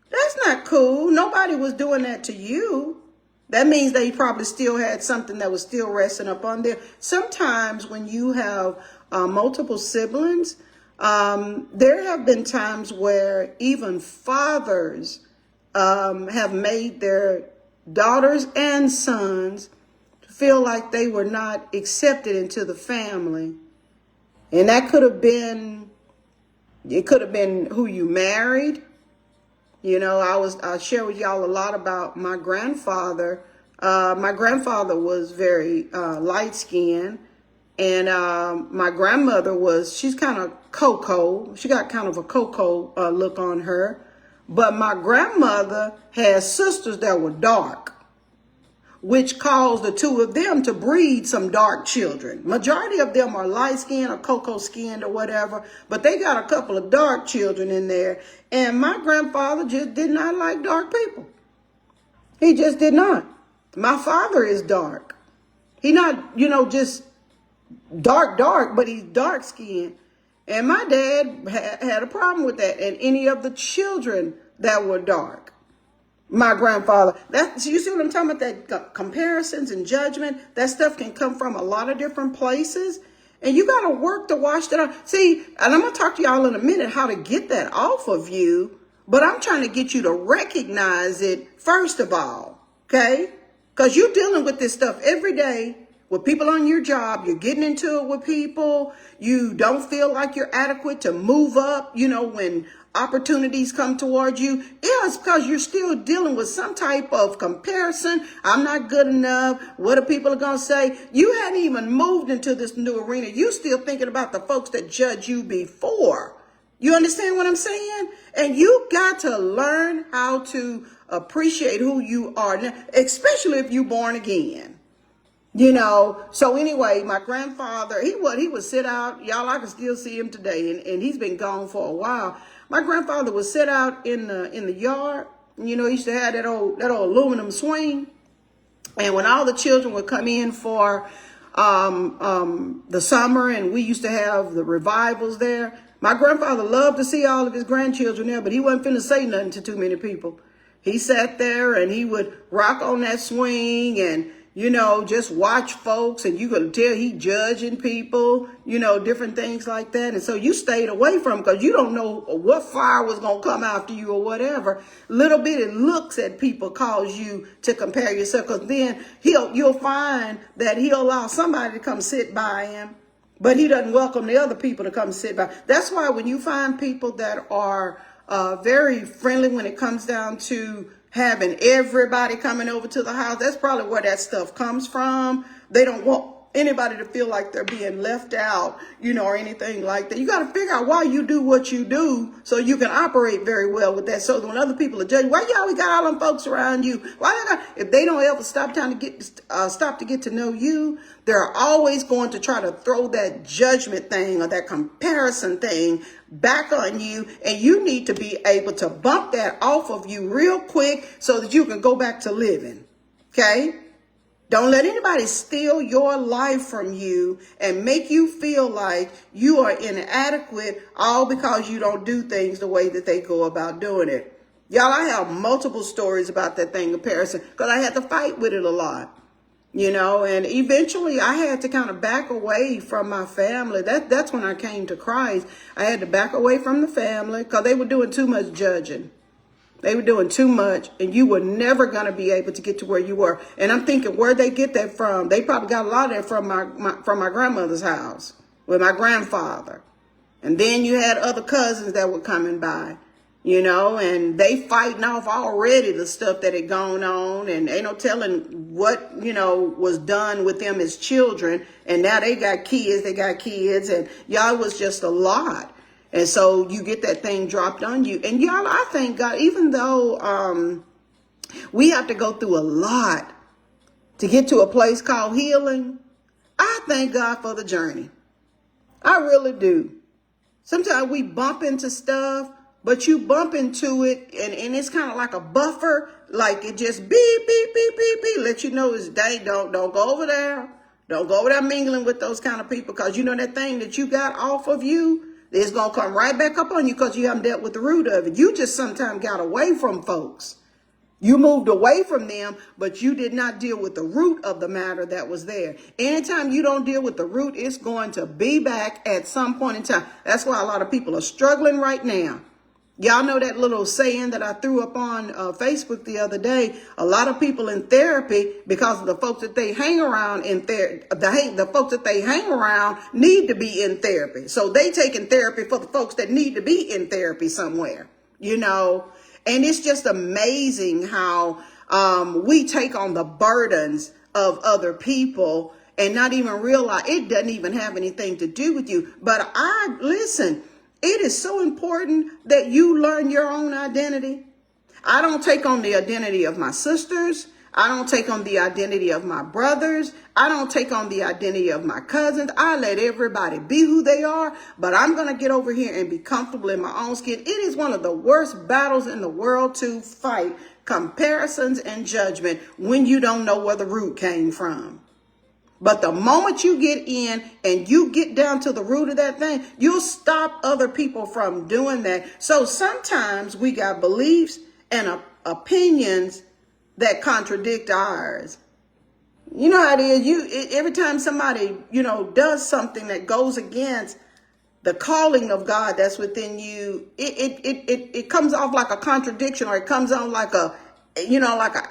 That's not cool. Nobody was doing that to you. That means they probably still had something that was still resting up on there. Sometimes when you have multiple siblings, there have been times where even fathers have made their daughters and sons feel like they were not accepted into the family. And that could have been who you married. I share with y'all a lot about my grandfather. My grandfather was very light skinned, and my grandmother she's kind of cocoa. She got kind of a cocoa look on her. But my grandmother had sisters that were dark, which caused the two of them to breed some dark children. Majority of them are light skinned or cocoa skinned or whatever, but they got a couple of dark children in there. And my grandfather just did not like dark people. He just did not. My father is dark. He not, just dark, but he's dark skinned. And my dad had a problem with that. And any of the children that were dark. My grandfather, so you see what I'm talking about? That comparisons and judgment, that stuff can come from a lot of different places. And you got to work to wash that out. See, and I'm going to talk to y'all in a minute how to get that off of you. But I'm trying to get you to recognize it first of all. Okay? Because you're dealing with this stuff every day. With people on your job, you're getting into it with people. You don't feel like you're adequate to move up, when opportunities come towards you. Yeah, it's because you're still dealing with some type of comparison. I'm not good enough. What are people going to say? You hadn't even moved into this new arena. You still thinking about the folks that judged you before. You understand what I'm saying? And you got to learn how to appreciate who you are now, especially if you're born again. So anyway, my grandfather, he would sit out. Y'all, I can still see him today, and he's been gone for a while. My grandfather would sit out in the yard. He used to have that old aluminum swing. And when all the children would come in for the summer, and we used to have the revivals there, my grandfather loved to see all of his grandchildren there, but he wasn't finna say nothing to too many people. He sat there and he would rock on that swing and just watch folks, and you could tell he judging people, different things like that. And so you stayed away from him because you don't know what fire was going to come after you or whatever. Little bitty looks at people cause you to compare yourself, because then you'll find that he'll allow somebody to come sit by him, but he doesn't welcome the other people to come sit by. That's why when you find people that are very friendly when it comes down to having everybody coming over to the house, that's probably where that stuff comes from. They don't want anybody to feel like they're being left out, or anything like that. You got to figure out why you do what you do so you can operate very well with that. So when other people are judging, why you always got all them folks around you? If they don't ever stop to get to know you, they're always going to try to throw that judgment thing or that comparison thing back on you. And you need to be able to bump that off of you real quick so that you can go back to living. Okay? Don't let anybody steal your life from you and make you feel like you are inadequate all because you don't do things the way that they go about doing it. Y'all, I have multiple stories about that thing comparison because I had to fight with it a lot, and eventually I had to kind of back away from my family. That's when I came to Christ. I had to back away from the family because they were doing too much judging. They were doing too much, and you were never going to be able to get to where you were. And I'm thinking, where'd they get that from? They probably got a lot of that from my grandmother's house with my grandfather. And then you had other cousins that were coming by, and they fighting off already the stuff that had gone on, and ain't no telling what, was done with them as children. And now they got kids, and y'all, was just a lot. And so you get that thing dropped on you. And y'all, I thank God, even though we have to go through a lot to get to a place called healing, I thank God for the journey. I really do. Sometimes we bump into stuff, but you bump into it and it's kind of like a buffer, like it just beep, beep, beep, beep, beep, let you know it's day. Don't go over there. Don't go over there mingling with those kind of people, because that thing that you got off of you, it's going to come right back up on you because you haven't dealt with the root of it. You just sometimes got away from folks. You moved away from them, but you did not deal with the root of the matter that was there. Anytime you don't deal with the root, it's going to be back at some point in time. That's why a lot of people are struggling right now. Y'all know that little saying that I threw up on Facebook the other day. A lot of people in therapy, because of the folks that they hang around in therapy, the folks that they hang around need to be in therapy. So they taking therapy for the folks that need to be in therapy somewhere, And it's just amazing how we take on the burdens of other people and not even realize it doesn't even have anything to do with you. But listen. It is so important that you learn your own identity. I don't take on the identity of my sisters. I don't take on the identity of my brothers. I don't take on the identity of my cousins. I let everybody be who they are, but I'm going to get over here and be comfortable in my own skin. It is one of the worst battles in the world to fight, comparisons and judgment, when you don't know where the root came from. But the moment you get in and you get down to the root of that thing, you'll stop other people from doing that. So sometimes we got beliefs and opinions that contradict ours. You know how it is. Every time somebody, does something that goes against the calling of God that's within you, it comes off like a contradiction, or it comes on like a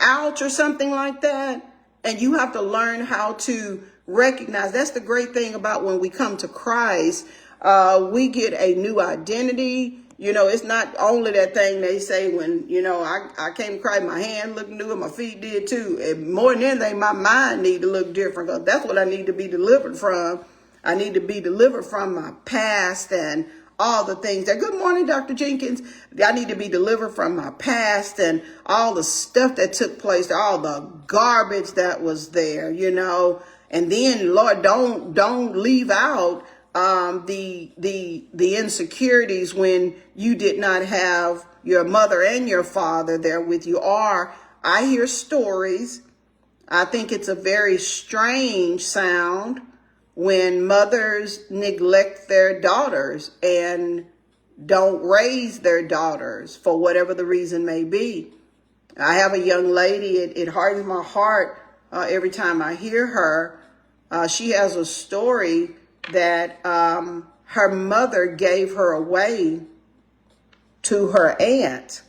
ouch or something like that. And you have to learn how to recognize. That's the great thing about when we come to Christ. We get a new identity. It's not only that thing they say when, I came to Christ, my hand looked new and my feet did too. And more than anything, my mind need to look different, because that's what I need to be delivered from. I need to be delivered from my past and all the things that, good morning, Dr. Jenkins. I need to be delivered from my past and all the stuff that took place, all the garbage that was there, and then, Lord, don't leave out the insecurities when you did not have your mother and your father there with you. Or I hear stories. I think it's a very strange sound when mothers neglect their daughters and don't raise their daughters for whatever the reason may be. I have a young lady, it hardens my heart every time I hear her. She has a story that her mother gave her away to her aunt,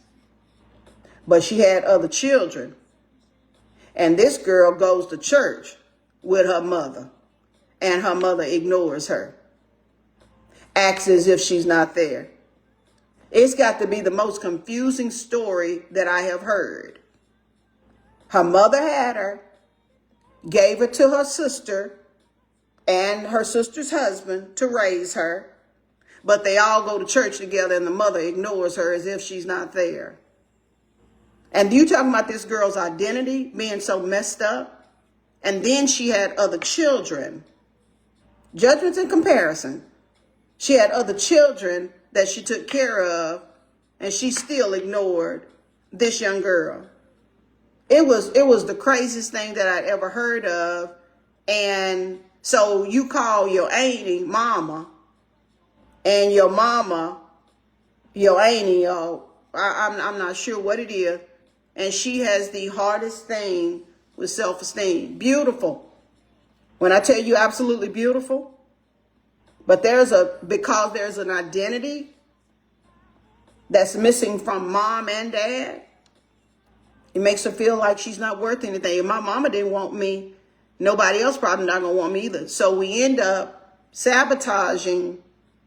but she had other children. And this girl goes to church with her mother, and her mother ignores her, acts as if she's not there. It's got to be the most confusing story that I have heard. Her mother had her, gave her to her sister and her sister's husband to raise her, but they all go to church together and the mother ignores her as if she's not there. And you talking about this girl's identity being so messed up? And then she had other children. Judgments and comparison. She had other children that she took care of, and she still ignored this young girl. It was the craziest thing that I'd ever heard of. And so you call your auntie mama, and your mama, your auntie, I'm not sure what it is, and she has the hardest thing with self-esteem. Beautiful. When I tell you absolutely beautiful, but because there's an identity that's missing from mom and dad, it makes her feel like she's not worth anything. If my mama didn't want me, nobody else probably not going to want me either. So we end up sabotaging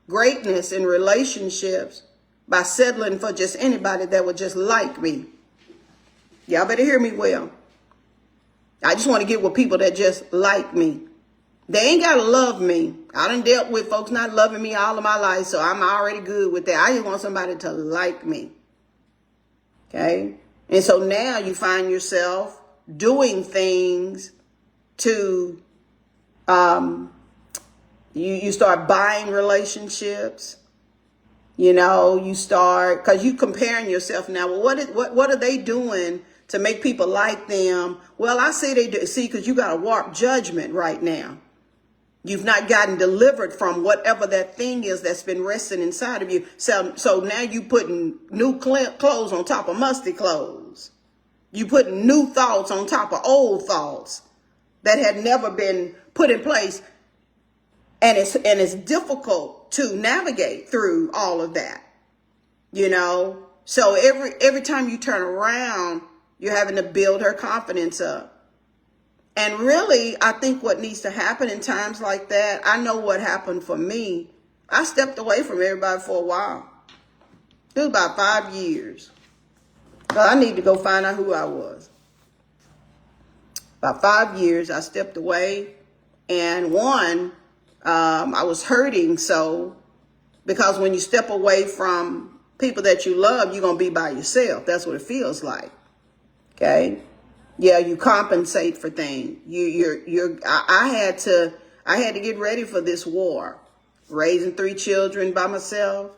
greatness in relationships by settling for just anybody that would just like me. Y'all better hear me well. I just want to get with people that just like me. They ain't got to love me. I done dealt with folks not loving me all of my life, so I'm already good with that. I just want somebody to like me. Okay? And so now you find yourself doing things to, you start buying relationships. You start, because you comparing yourself now. Well, what are they doing to make people like them? Well, I say they do. See, because you got a warped judgment right now. You've not gotten delivered from whatever that thing is that's been resting inside of you. So now you putting new clothes on top of musty clothes. You putting new thoughts on top of old thoughts that had never been put in place. And it's difficult to navigate through all of that, So every time you turn around, you're having to build her confidence up. And really, I think what needs to happen in times like that, I know what happened for me. I stepped away from everybody for a while. It was about 5 years. So I need to go find out who I was. About 5 years, I stepped away. And I was hurting so, because when you step away from people that you love, you're going to be by yourself. That's what it feels like. Okay. Yeah, you compensate for things. I had to get ready for this war, raising 3 children by myself.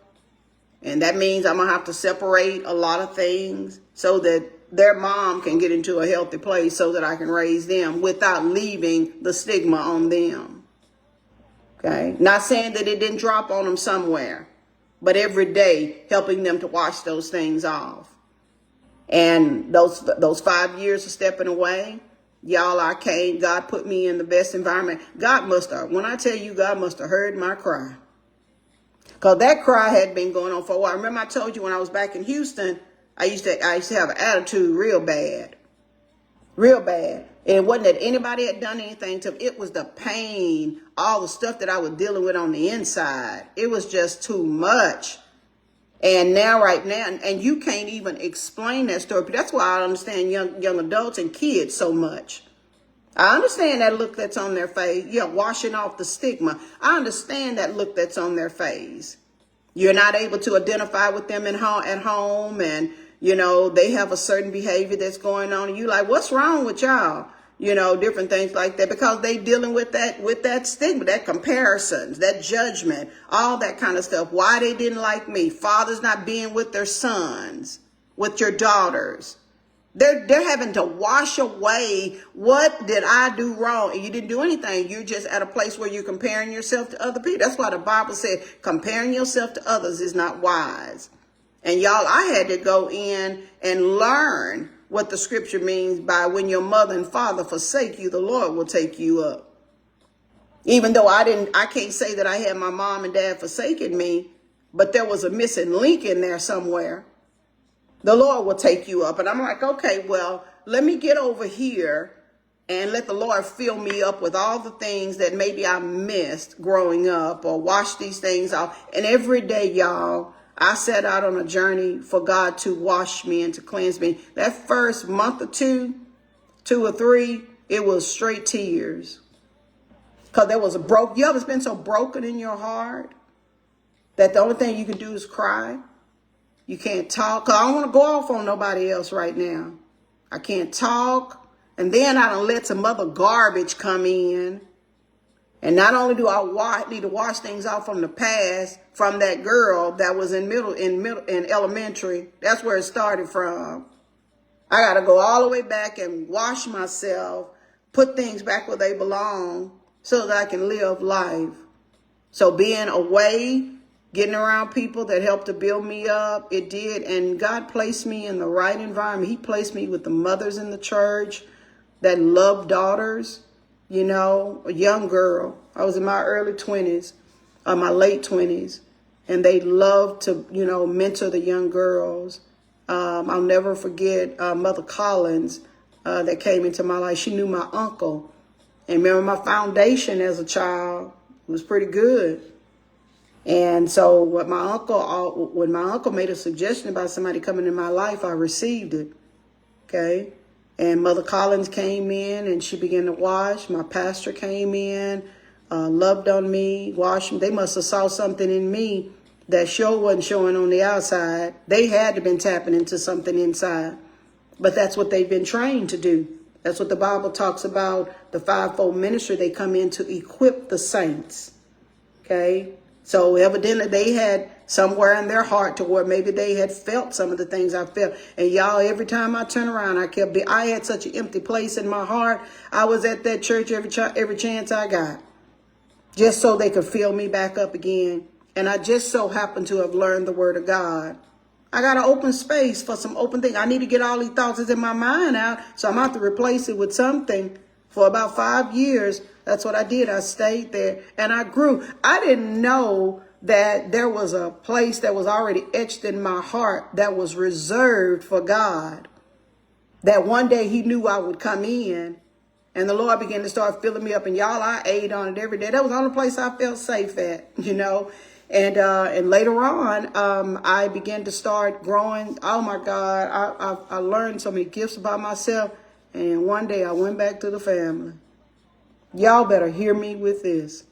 And that means I'm going to have to separate a lot of things so that their mom can get into a healthy place so that I can raise them without leaving the stigma on them. Okay. Not saying that it didn't drop on them somewhere, but every day helping them to wash those things off. And those 5 years of stepping away, y'all, God put me in the best environment. When I tell you, God must have heard my cry. Because that cry had been going on for a while. Remember I told you when I was back in Houston, I used to have an attitude real bad. Real bad. And it wasn't that anybody had done anything to me. It was the pain, all the stuff that I was dealing with on the inside. It was just too much. And right now, and you can't even explain that story. That's why I understand young adults and kids so much. I understand that look that's on their face. Yeah, washing off the stigma. I understand that look that's on their face. You're not able to identify with them at home, and they have a certain behavior that's going on, and you like, what's wrong with y'all? Different things like that, because they dealing with that stigma, that comparisons, that judgment, all that kind of stuff. Why they didn't like me. Fathers not being with their sons, with your daughters. They're having to wash away, what did I do wrong? And you didn't do anything. You're just at a place where you're comparing yourself to other people. That's why the Bible said comparing yourself to others is not wise. And y'all, I had to go in and learn what the scripture means by when your mother and father forsake you, the Lord will take you up. Even though I can't say that I had my mom and dad forsaken me, but there was a missing link in there somewhere. The Lord will take you up. And I'm like, okay, well, let me get over here and let the Lord fill me up with all the things that maybe I missed growing up, or wash these things off. And every day, y'all, I set out on a journey for God to wash me and to cleanse me. That first month or two or three, it was straight tears. Because there was you ever been so broken in your heart that the only thing you can do is cry? You can't talk. Because I don't want to go off on nobody else right now. I can't talk. And then I done let some other garbage come in. And not only do I need to wash things off from the past, from that girl that was in elementary. That's where it started from. I got to go all the way back and wash myself, put things back where they belong so that I can live life. So being away, getting around people that helped to build me up, it did. And God placed me in the right environment. He placed me with the mothers in the church that love daughters. You know, a young girl. I was in my early 20s, my late 20s, and they loved to, mentor the young girls. I'll never forget Mother Collins that came into my life. She knew my uncle. And remember, my foundation as a child was pretty good. And so when my uncle made a suggestion about somebody coming in my life, I received it. Okay. And Mother Collins came in and she began to wash. My pastor came in, loved on me, washed me. They must have saw something in me that sure wasn't showing on the outside. They had to been tapping into something inside. But that's what they've been trained to do. That's what the Bible talks about, the fivefold ministry. They come in to equip the saints. Okay? So evidently they had somewhere in their heart to where maybe they had felt some of the things I felt. And y'all, every time I turn around, I had such an empty place in my heart. I was at that church every chance I got, just so they could fill me back up again. And I just so happened to have learned the word of God. I got an open space for some open things. I need to get all these thoughts that's in my mind out. So I'm going to have to replace it with something. For about 5 years, that's what I did. I stayed there and I grew. I didn't know that there was a place that was already etched in my heart that was reserved for God. That one day he knew I would come in, and the Lord began to start filling me up. And y'all, I ate on it every day. That was the only place I felt safe at, And later on, I began to start growing. Oh my God, I learned so many gifts about myself. And one day I went back to the family. Y'all better hear me with this.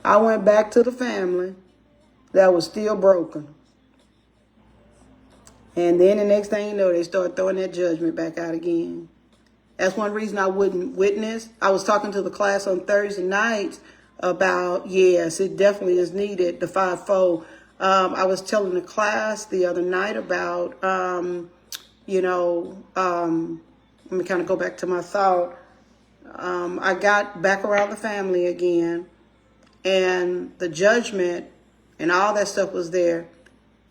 I went back to the family that was still broken. And then the next thing you know, they start throwing that judgment back out again. That's one reason I wouldn't witness. I was talking to the class on Thursday nights about, yes, it definitely is needed, the fivefold. I was telling the class the other night about, let me kind of go back to my thought. I got back around the family again. And the judgment and all that stuff was there.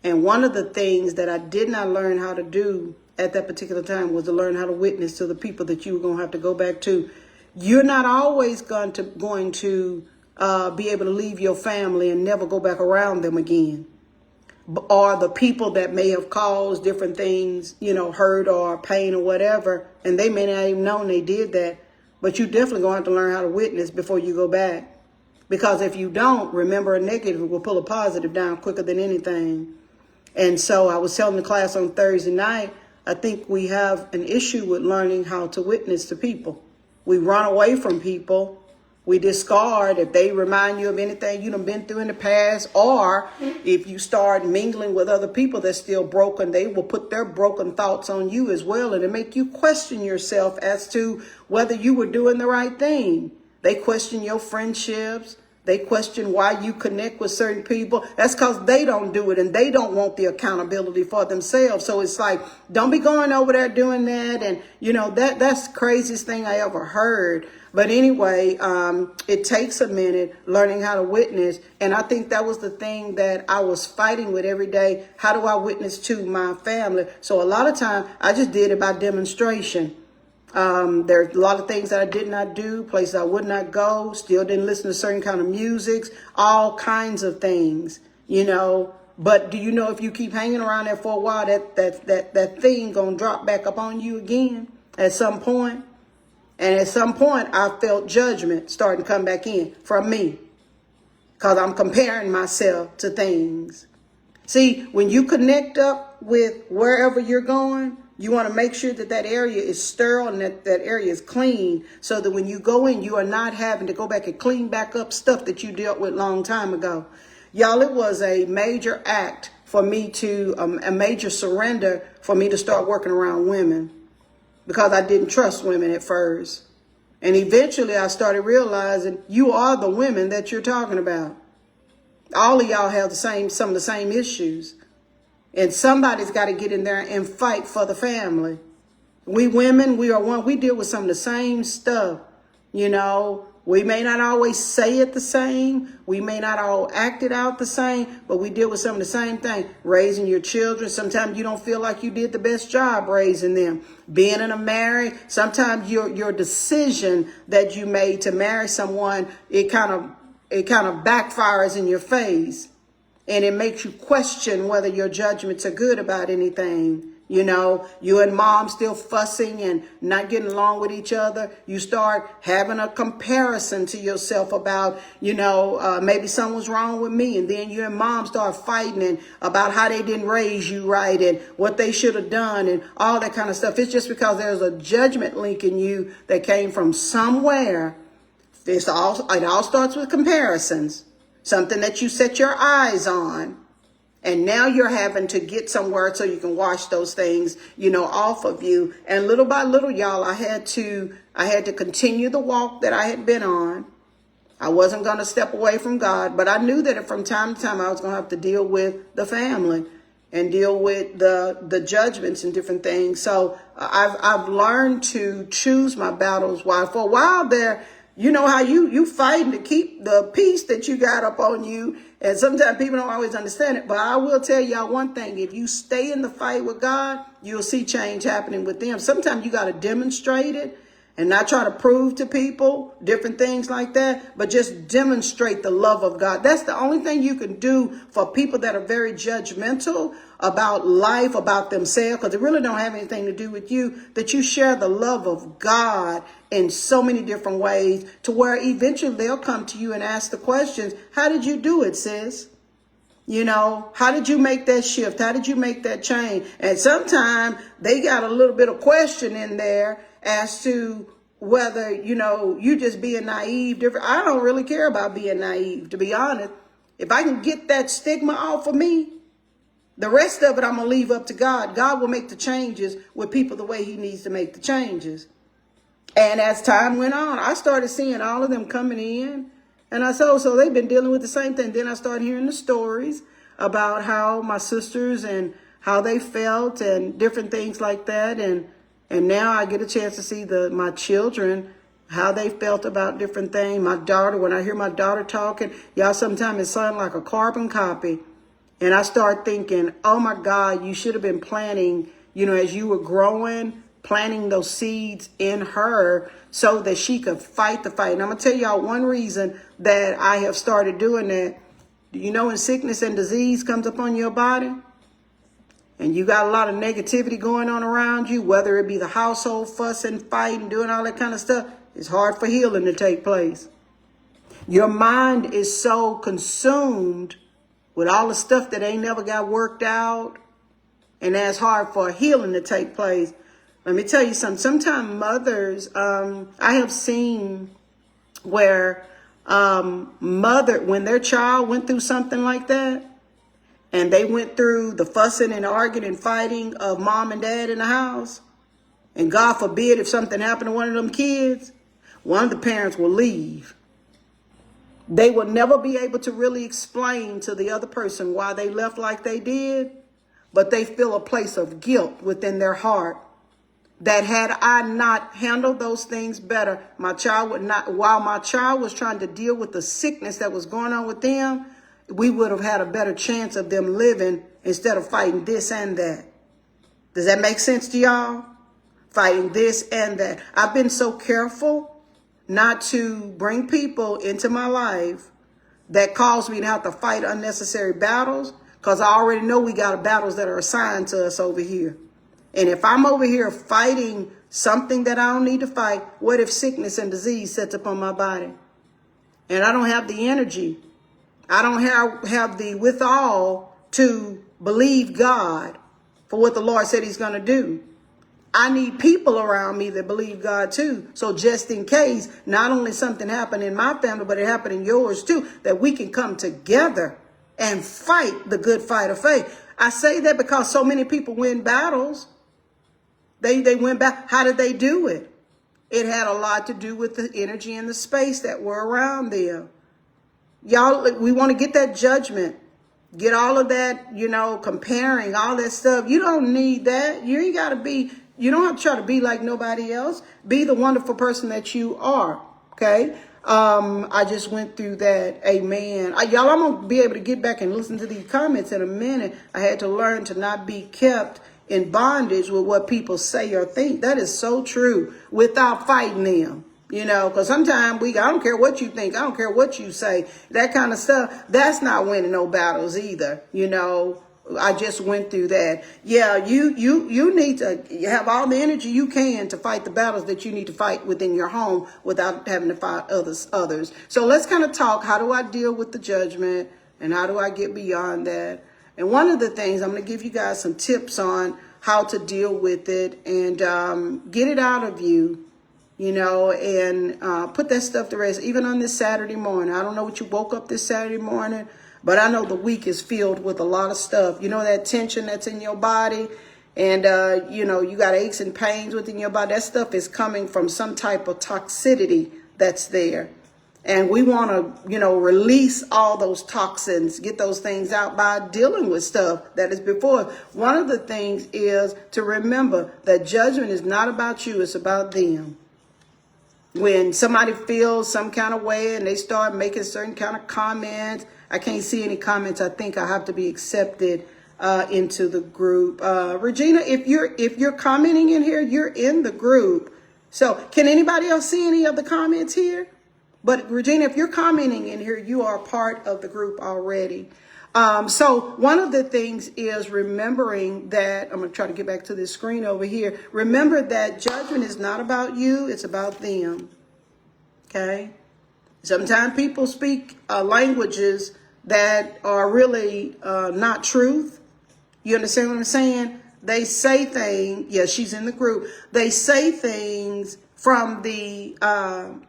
And one of the things that I did not learn how to do at that particular time was to learn how to witness to the people that you were going to have to go back to. You're not always going to be able to leave your family and never go back around them again. Or the people that may have caused different things, hurt or pain or whatever. And they may not even know they did that. But you definitely going to have to learn how to witness before you go back. Because if you don't, remember, a negative will pull a positive down quicker than anything. And so I was telling the class on Thursday night, I think we have an issue with learning how to witness to people. We run away from people. We discard if they remind you of anything you've been through in the past. Or if you start mingling with other people that's still broken, they will put their broken thoughts on you as well. And it make you question yourself as to whether you were doing the right thing. They question your friendships. They question why you connect with certain people. That's because they don't do it and they don't want the accountability for themselves. So it's like, don't be going over there doing that. And, that's the craziest thing I ever heard. But anyway, it takes a minute learning how to witness. And I think that was the thing that I was fighting with every day. How do I witness to my family? So a lot of time I just did it by demonstration. There's a lot of things that I did not do, places I would not go, still didn't listen to certain kind of musics, all kinds of things, But do you know if you keep hanging around there for a while, that thing gonna drop back up on you again at some point? And at some point, I felt judgment starting to come back in from me because I'm comparing myself to things. See, when you connect up with wherever you're going, You want to make sure that that area is sterile and that area is clean, so that when you go in, you are not having to go back and clean back up stuff that you dealt with a long time ago. Y'all, it was a major act for me to, a major surrender for me to start working around women, because I didn't trust women at first. And eventually I started realizing you are the women that you're talking about. All of y'all have some of the same issues. And somebody's got to get in there and fight for the family. We women, we are one. We deal with some of the same stuff. You know, we may not always say it the same. We may not all act it out the same, but we deal with some of the same thing. Raising your children. Sometimes you don't feel like you did the best job raising them. Being in a marriage. Sometimes your decision that you made to marry someone, it kind of backfires in your face. And it makes you question whether your judgments are good about anything. You know, you and mom still fussing and not getting along with each other. You start having a comparison to yourself about, maybe something's wrong with me. And then you and mom start fighting and about how they didn't raise you right and what they should have done and all that kind of stuff. It's just because there's a judgment link in you that came from somewhere. It all starts with comparisons. Something that you set your eyes on, and now you're having to get somewhere so you can wash those things, off of you. And little by little, y'all, I had to continue the walk that I had been on. I wasn't going to step away from God, but I knew that from time to time I was going to have to deal with the family and deal with the judgments and different things. So I've learned to choose my battles. While for a while there, you know how you fighting to keep the peace that you got up on you. And sometimes people don't always understand it. But I will tell y'all one thing. If you stay in the fight with God, you'll see change happening with them. Sometimes you got to demonstrate it and not try to prove to people different things like that, but just demonstrate the love of God. That's the only thing you can do for people that are very judgmental about life, about themselves, because it really don't have anything to do with you, that you share the love of God in so many different ways to where eventually they'll come to you and ask the questions, how did you do it, sis? How did you make that shift? How did you make that change? And sometimes they got a little bit of question in there as to whether, you just being naive. I don't really care about being naive, to be honest. If I can get that stigma off of me, the rest of it I'm going to leave up to God. God will make the changes with people the way he needs to make the changes. And as time went on, I started seeing all of them coming in. And I said, so they've been dealing with the same thing. Then I started hearing the stories about how my sisters and how they felt and different things like that. And now I get a chance to see my children, how they felt about different things. My daughter, when I hear my daughter talking, y'all, sometimes it sounds like a carbon copy. And I start thinking, oh my God, you should have been planting, as you were growing, planting those seeds in her so that she could fight the fight. And I'm going to tell y'all one reason that I have started doing that. When sickness and disease comes upon your body and you got a lot of negativity going on around you, whether it be the household fussing, fighting, doing all that kind of stuff, it's hard for healing to take place. Your mind is so consumed with all the stuff that ain't never got worked out, and that's hard for healing to take place. Let me tell you something. Sometimes mothers, I have seen where when their child went through something like that, and they went through the fussing and arguing and fighting of mom and dad in the house, and God forbid if something happened to one of them kids, one of the parents will leave. They will never be able to really explain to the other person why they left like they did, but they feel a place of guilt within their heart that had I not handled those things better, my child would not, while my child was trying to deal with the sickness that was going on with them, we would have had a better chance of them living instead of fighting this and that. Does that make sense to y'all? Fighting this and that. I've been so careful not to bring people into my life that cause me to have to fight unnecessary battles, because I already know we got battles that are assigned to us over here. And if I'm over here fighting something that I don't need to fight, what if sickness and disease sets upon my body? And I don't have the energy. I don't have the withal to believe God for what the Lord said he's going to do. I need people around me that believe God too. So just in case, not only something happened in my family, but it happened in yours too, that we can come together and fight the good fight of faith. I say that because so many people win battles. They went back. How did they do it? It had a lot to do with the energy and the space that were around them. Y'all, we want to get that judgment. Get all of that, comparing all that stuff. You don't need that. You ain't got to be, you don't have to try to be like nobody else. Be the wonderful person that you are. Okay. I just went through that. Amen. Y'all, I'm going to be able to get back and listen to these comments in a minute. I had to learn to not be kept in bondage with what people say or think. That is so true, without fighting them. Because sometimes I don't care what you think. I don't care what you say. That kind of stuff. That's not winning no battles either. I just went through that. Yeah, you need to have all the energy you can to fight the battles that you need to fight within your home without having to fight others. So let's kind of talk. How do I deal with the judgment? And how do I get beyond that? And one of the things, I'm going to give you guys some tips on how to deal with it and get it out of you, and put that stuff to rest. Even on this Saturday morning, I don't know what you woke up this Saturday morning, but I know the week is filled with a lot of stuff. That tension that's in your body and, you got aches and pains within your body. That stuff is coming from some type of toxicity that's there. And we want to, release all those toxins, get those things out by dealing with stuff that is before. One of the things is to remember that judgment is not about you. It's about them. When somebody feels some kind of way and they start making certain kind of comments, I can't see any comments. I think I have to be accepted into the group. Regina, if you're commenting in here, you're in the group. So can anybody else see any of the comments here? But Regina, if you're commenting in here, you are part of the group already. So one of the things is remembering that, I'm going to try to get back to this screen over here. Remember that judgment is not about you. It's about them. Okay. Sometimes people speak languages that are really not truth. You understand what I'm saying? They say things. Yeah, she's in the group. They say things from the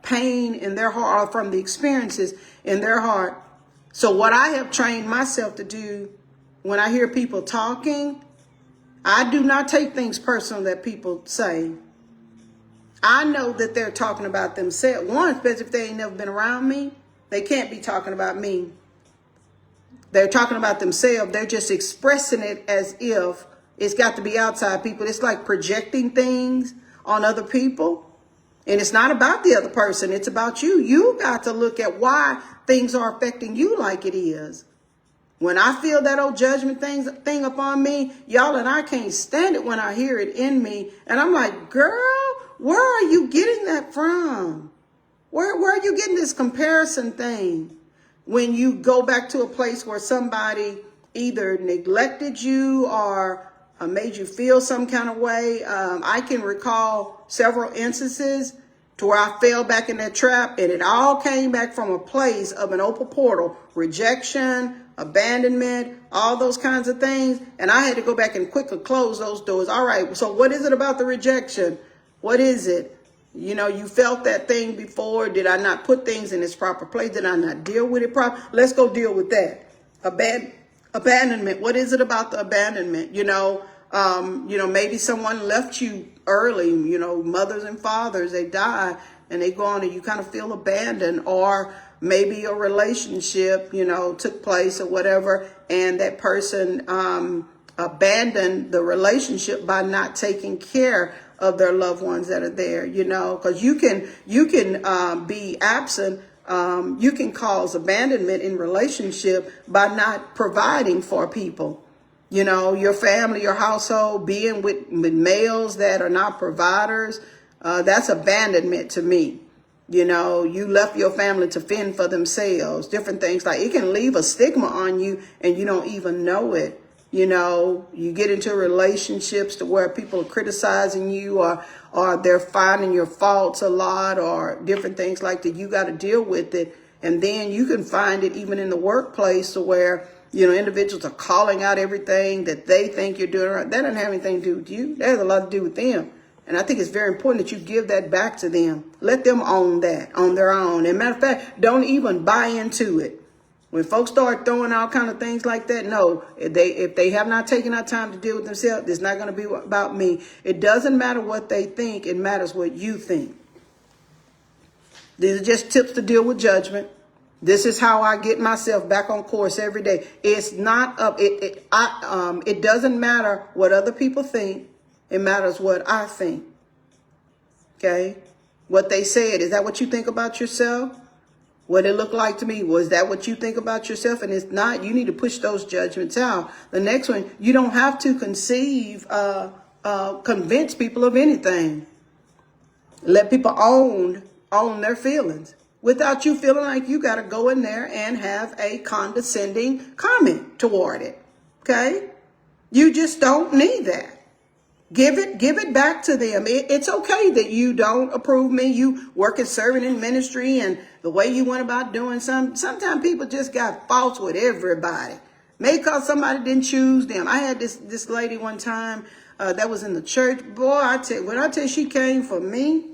pain in their heart, or from the experiences in their heart. So what I have trained myself to do when I hear people talking, I do not take things personal that people say. I know that they're talking about themselves. One, especially if they ain't never been around me, they can't be talking about me. They're talking about themselves. They're just expressing it as if it's got to be outside people. It's like projecting things on other people. And it's not about the other person. It's about you. You got to look at why things are affecting you like it is. When I feel that old judgment thing upon me, y'all, and I can't stand it when I hear it in me. And I'm like, girl, where are you getting that from? Where are you getting this comparison thing? When you go back to a place where somebody either neglected you or made you feel some kind of way. I can recall several instances to where I fell back in that trap, and it all came back from a place of an open portal, rejection, abandonment, all those kinds of things. And I had to go back and quickly close those doors. All right, so what is it about the rejection? What is it? You felt that thing before. Did I not put things in its proper place? Did I not deal with it properly? Let's go deal with that. Abandonment. What is it about the abandonment? Maybe someone left you early, mothers and fathers, they die and they go on and you kind of feel abandoned, or maybe a relationship, took place or whatever. And that person, abandoned the relationship by not taking care of their loved ones that are there, because you can be absent. You can cause abandonment in relationship by not providing for people. Your family, your household, being with males that are not providers, that's abandonment to me. You left your family to fend for themselves, different things. Like, it can leave a stigma on you and you don't even know it. You get into relationships to where people are criticizing you, or they're finding your faults a lot, or different things like that. You got to deal with it. And then you can find it even in the workplace, to where individuals are calling out everything that they think you're doing right. That doesn't have anything to do with you. That has a lot to do with them. And I think it's very important that you give that back to them. Let them own that on their own. And matter of fact, don't even buy into it. When folks start throwing all kind of things like that, no, if they have not taken our time to deal with themselves, it's not going to be about me. It doesn't matter what they think. It matters what you think. These are just tips to deal with judgment. This is how I get myself back on course every day. It's not up. It doesn't matter what other people think. It matters what I think. Okay. What they said. Is that what you think about yourself? What it looked like to me, was that what you think about yourself? And it's not. You need to push those judgments out. The next one, you don't have to convince people of anything. Let people own their feelings without you feeling like you got to go in there and have a condescending comment toward it. Okay? You just don't need that. Give it back to them. It's okay that you don't approve me. You work as serving in ministry and the way you went about doing sometimes people just got faults with everybody. Maybe because somebody didn't choose them. I had this lady one time that was in the church. Boy, when I tell you she came for me.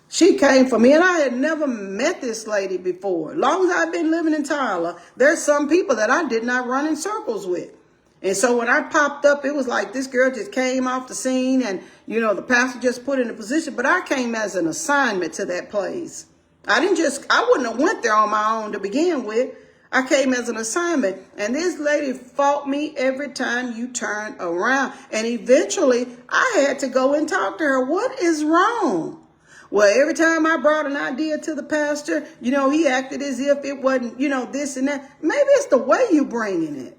She came for me, and I had never met this lady before. Long as I've been living in Tyler, there's some people that I did not run in circles with. And so when I popped up, it was like this girl just came off the scene and, the pastor just put in a position. But I came as an assignment to that place. I wouldn't have went there on my own to begin with. I came as an assignment. And this lady fought me every time you turn around. And eventually I had to go and talk to her. What is wrong? Well, every time I brought an idea to the pastor, he acted as if it wasn't, this and that. Maybe it's the way you bringing it.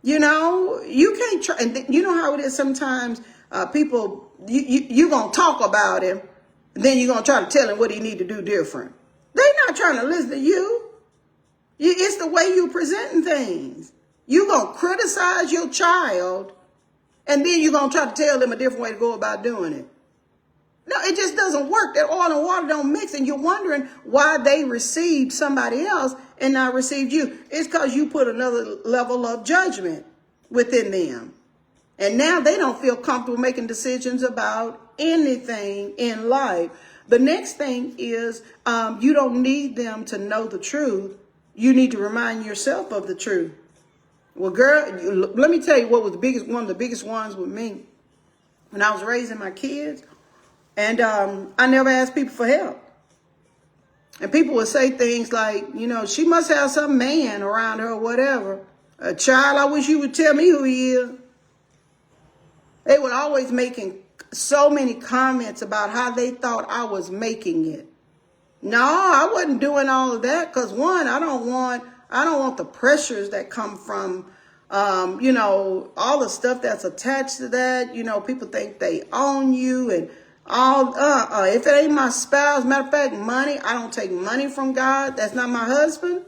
You can't try. And you know how it is sometimes people, you're going to talk about him. And then you're going to try to tell him what he need to do different. They're not trying to listen to you. It's the way you presenting things. You're going to criticize your child. And then you're going to try to tell them a different way to go about doing it. No, it just doesn't work. That oil and water don't mix. And you're wondering why they received somebody else and not received you. It's because you put another level of judgment within them. And now they don't feel comfortable making decisions about anything in life. The next thing is you don't need them to know the truth. You need to remind yourself of the truth. Well, girl, let me tell you what was one of the biggest ones with me. When I was raising my kids, and I never asked people for help. And people would say things like, she must have some man around her or whatever. A child, I wish you would tell me who he is. They were always making so many comments about how they thought I was making it. No, I wasn't doing all of that because, one, I don't want the pressures that come from, all the stuff that's attached to that. People think they own you and if it ain't my spouse, matter of fact, money, I don't take money from God. That's not my husband.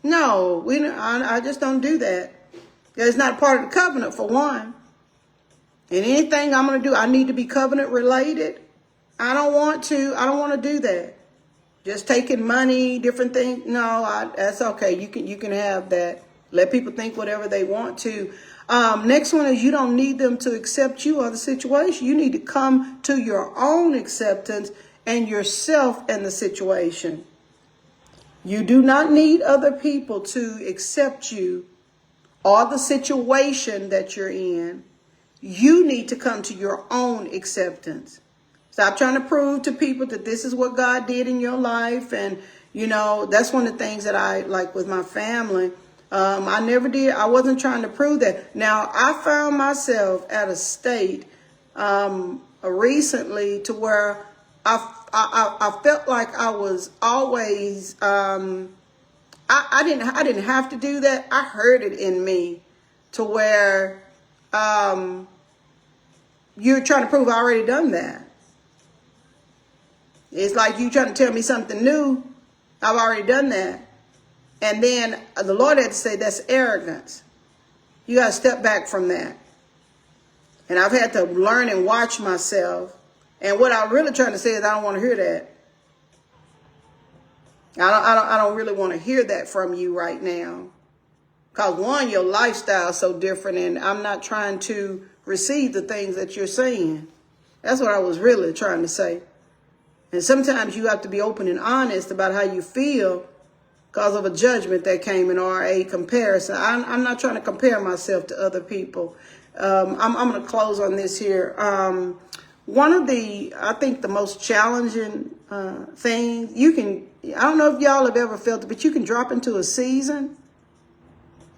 No, I just don't do that. It's not part of the covenant, for one. And anything I'm going to do, I need to be covenant related. I don't want to do that. Just taking money, different things. No, that's okay. You can have that. Let people think whatever they want to. Next one is you don't need them to accept you or the situation. You need to come to your own acceptance and yourself and the situation. You do not need other people to accept you or the situation that you're in. You need to come to your own acceptance. Stop trying to prove to people that this is what God did in your life. And, that's one of the things that I like with my family. I never did. I wasn't trying to prove that. Now, I found myself at a state recently to where I felt like I was always, I didn't have to do that. I heard it in me to where you're trying to prove I already done that. It's like you trying to tell me something new. I've already done that. And then the Lord had to say, that's arrogance. You got to step back from that. And I've had to learn and watch myself. And what I'm really trying to say is I don't want to hear that. I don't really want to hear that from you right now. Because one, your lifestyle is so different, and I'm not trying to receive the things that you're saying. That's what I was really trying to say. And sometimes you have to be open and honest about how you feel because of a judgment that came in or a comparison. I'm not trying to compare myself to other people. I'm going to close on this here. One of I think the most challenging things, I don't know if y'all have ever felt it, but you can drop into a season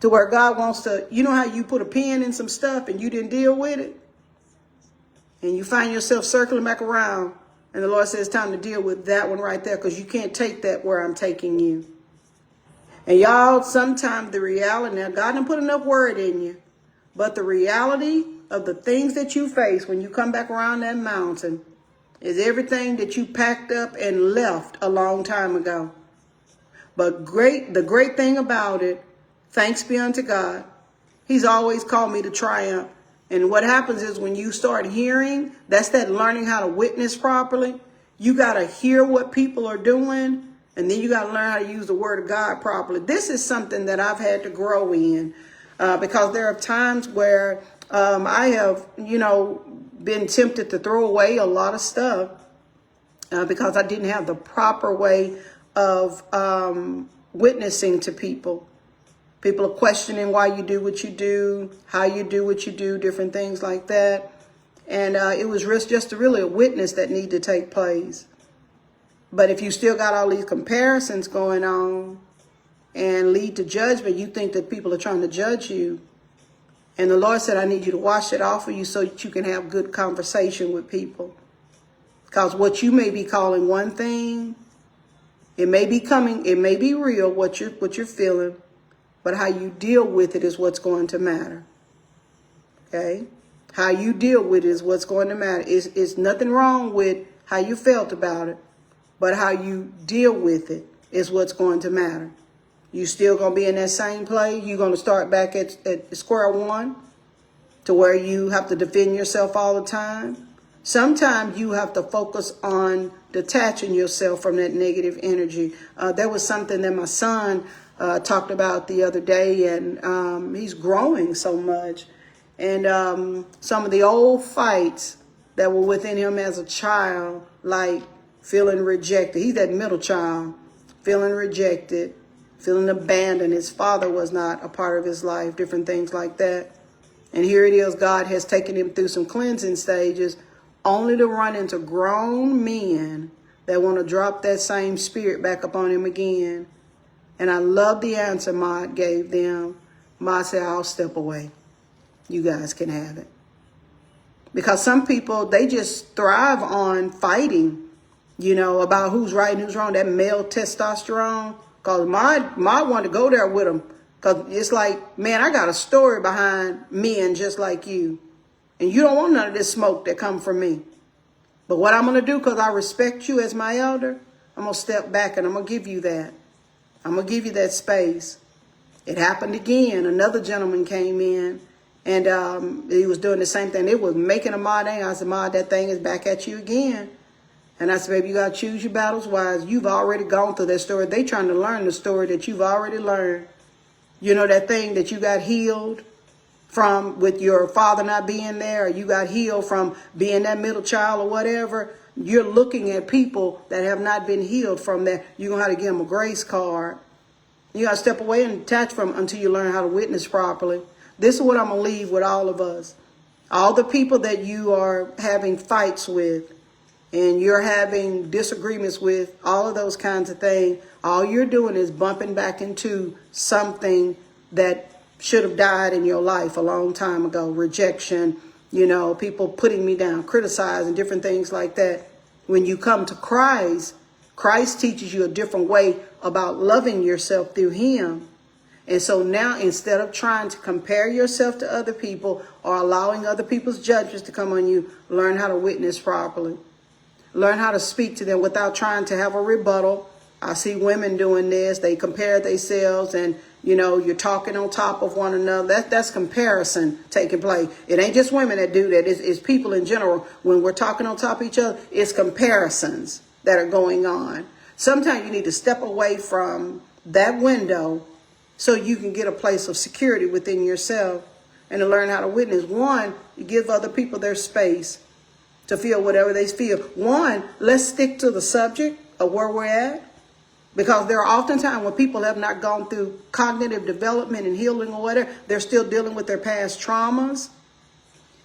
to where God wants to, you know how you put a pin in some stuff and you didn't deal with it? And you find yourself circling back around. And the Lord says it's time to deal with that one right there because you can't take that where I'm taking you. And y'all, sometimes the reality, now God didn't put enough word in you, but the reality of the things that you face when you come back around that mountain is everything that you packed up and left a long time ago. But the great thing about it, thanks be unto God, He's always called me to triumph. And what happens is when you start hearing, that's that learning how to witness properly. You got to hear what people are doing, and then you got to learn how to use the word of God properly. This is something that I've had to grow in because there are times where I have, been tempted to throw away a lot of stuff because I didn't have the proper way of witnessing to people. People are questioning why you do what you do, how you do what you do, different things like that. And it was just really a witness that needed to take place. But if you still got all these comparisons going on and lead to judgment, you think that people are trying to judge you. And the Lord said, I need you to wash it off of you so that you can have good conversation with people. Because what you may be calling one thing, it may be real, what you're feeling. But how you deal with it is what's going to matter. Okay? How you deal with it is what's going to matter. It's nothing wrong with how you felt about it. But how you deal with it is what's going to matter. You still going to be in that same place. You're going to start back at square one to where you have to defend yourself all the time. Sometimes you have to focus on detaching yourself from that negative energy. There was something that my son talked about the other day, and he's growing so much. And some of the old fights that were within him as a child, like feeling rejected. He's that middle child, feeling rejected, feeling abandoned. His father was not a part of his life, different things like that. And here it is, God has taken him through some cleansing stages, only to run into grown men that want to drop that same spirit back upon him again. And I love the answer Maud gave them. Maud said, I'll step away. You guys can have it. Because some people, they just thrive on fighting, about who's right and who's wrong, that male testosterone. Because Maud wanted to go there with them. Because it's like, man, I got a story behind men just like you. And you don't want none of this smoke that come from me. But what I'm going to do, because I respect you as my elder, I'm going to step back and I'm going to give you that. I'm going to give you that space. It happened again. Another gentleman came in and he was doing the same thing. It was making a Maud angry. I said, Maud, that thing is back at you again. And I said, baby, you got to choose your battles wise. You've already gone through that story. They trying to learn the story that you've already learned. That thing that you got healed from with your father not being there, or you got healed from being that middle child or whatever. You're looking at people that have not been healed from that. You're going to have to give them a grace card. You got to step away and detach from until you learn how to witness properly. This is what I'm going to leave with all of us. All the people that you are having fights with and you're having disagreements with, all of those kinds of things, all you're doing is bumping back into something that should have died in your life a long time ago. Rejection, people putting me down, criticizing, different things like that. When you come to Christ, Christ teaches you a different way about loving yourself through him. And so now, instead of trying to compare yourself to other people or allowing other people's judgments to come on you, learn how to witness properly. Learn how to speak to them without trying to have a rebuttal. I see women doing this. They compare themselves and, you're talking on top of one another. That's comparison taking place. It ain't just women that do that. It's people in general. When we're talking on top of each other, it's comparisons that are going on. Sometimes you need to step away from that window so you can get a place of security within yourself and to learn how to witness. One, you give other people their space to feel whatever they feel. One, let's stick to the subject of where we're at, because there are often times when people have not gone through cognitive development and healing or whatever. They're still dealing with their past traumas.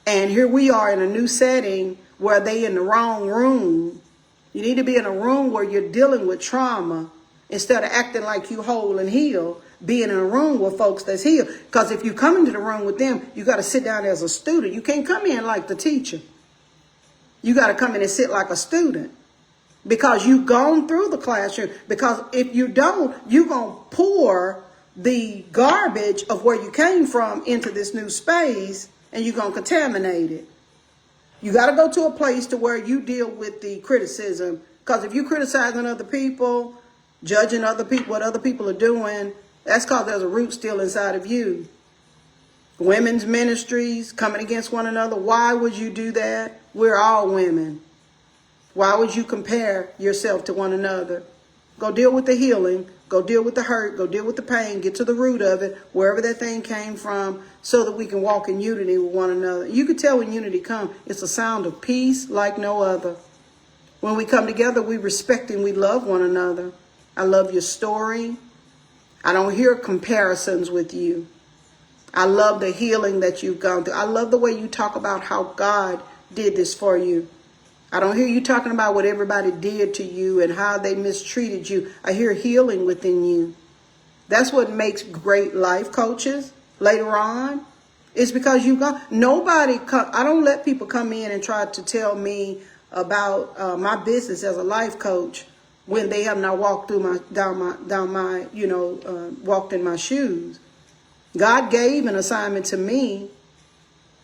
And here we are in a new setting where they in the wrong room. You need to be in a room where you're dealing with trauma instead of acting like you whole and healed. Being in a room with folks that's healed. Because if you come into the room with them, you got to sit down as a student. You can't come in like the teacher. You got to come in and sit like a student. Because you've gone through the classroom. Because if you don't, you're going to pour the garbage of where you came from into this new space, and you're going to contaminate it. You got to go to a place to where you deal with the criticism. Because if you're criticizing other people, judging other people, what other people are doing, that's because there's a root still inside of you. Women's ministries coming against one another. Why would you do that? We're all women. Why would you compare yourself to one another? Go deal with the healing. Go deal with the hurt. Go deal with the pain. Get to the root of it, wherever that thing came from, so that we can walk in unity with one another. You can tell when unity comes. It's a sound of peace like no other. When we come together, we respect and we love one another. I love your story. I don't hear comparisons with you. I love the healing that you've gone through. I love the way you talk about how God did this for you. I don't hear you talking about what everybody did to you and how they mistreated you. I hear healing within you. That's what makes great life coaches later on. It's because you've gone. I don't let people come in and try to tell me about my business as a life coach when they have not walked through walked in my shoes. God gave an assignment to me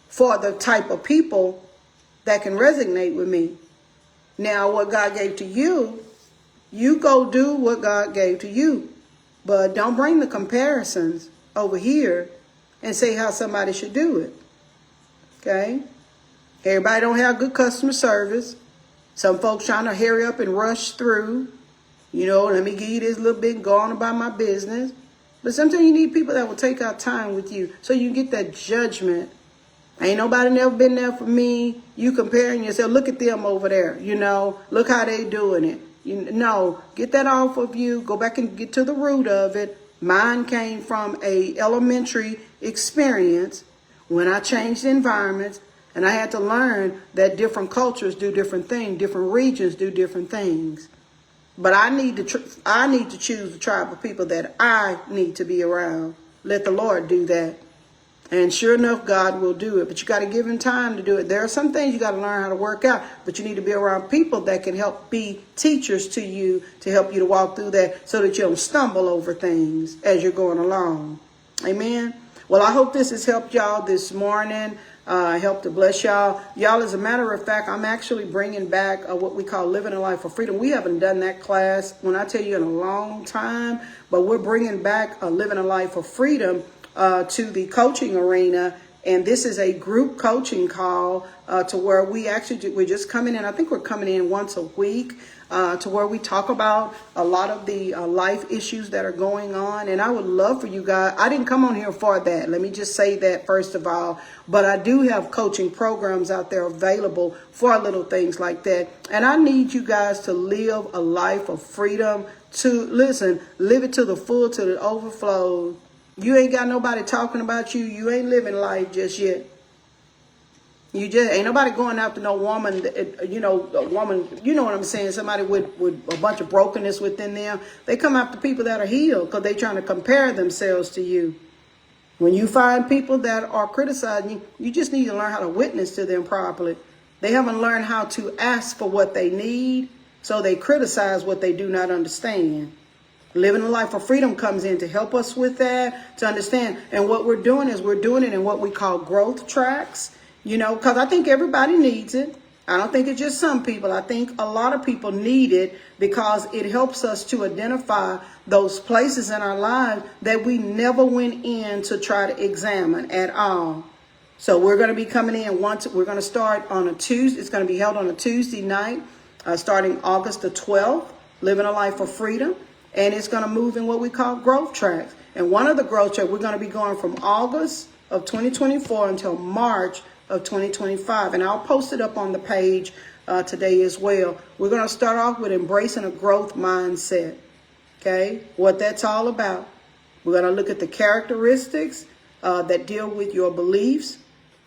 for the type of people that can resonate with me. Now, what God gave to you, you go do what God gave to you. But don't bring the comparisons over here and say how somebody should do it. Okay? Everybody don't have good customer service. Some folks trying to hurry up and rush through. Let me give you this little bit, go on about my business. But sometimes you need people that will take out time with you so you get that judgment. Ain't nobody never been there for me. You comparing yourself. Look at them over there. Look how they doing it. No, get that off of you. Go back and get to the root of it. Mine came from a elementary experience when I changed environments, and I had to learn that different cultures do different things. Different regions do different things. But I need to choose the tribe of people that I need to be around. Let the Lord do that. And sure enough, God will do it. But you got to give him time to do it. There are some things you got to learn how to work out. But you need to be around people that can help be teachers to you, to help you to walk through that so that you don't stumble over things as you're going along. Amen. Well, I hope this has helped y'all this morning. Help to bless y'all. Y'all, as a matter of fact, I'm actually bringing back what we call Living a Life of Freedom. We haven't done that class, when I tell you, in a long time. But we're bringing back Living a Life of Freedom to the coaching arena. And this is a group coaching call to where we're just coming in. I think we're coming in once a week to where we talk about a lot of the life issues that are going on. And I would love for you guys. I didn't come on here for that. Let me just say that first of all. But I do have coaching programs out there available for little things like that. And I need you guys to live a life of freedom. Live it to the full, to the overflow. You ain't got nobody talking about you. You ain't living life just yet. You just ain't nobody going after no woman, a woman, you know what I'm saying? Somebody with a bunch of brokenness within them. They come after people that are healed because they're trying to compare themselves to you. When you find people that are criticizing you, you just need to learn how to witness to them properly. They haven't learned how to ask for what they need, so they criticize what they do not understand. Living a Life of Freedom comes in to help us with that, to understand. And what we're doing is we're doing it in what we call growth tracks, because I think everybody needs it. I don't think it's just some people. I think a lot of people need it because it helps us to identify those places in our lives that we never went in to try to examine at all. So we're going to be coming in we're going to start on a Tuesday. It's going to be held on a Tuesday night, starting August the 12th, Living a Life of Freedom. And it's going to move in what we call growth tracks. And one of the growth checks, we're going to be going from August of 2024 until March of 2025. And I'll post it up on the page today as well. We're going to start off with embracing a growth mindset. Okay, what that's all about. We're going to look at the characteristics that deal with your beliefs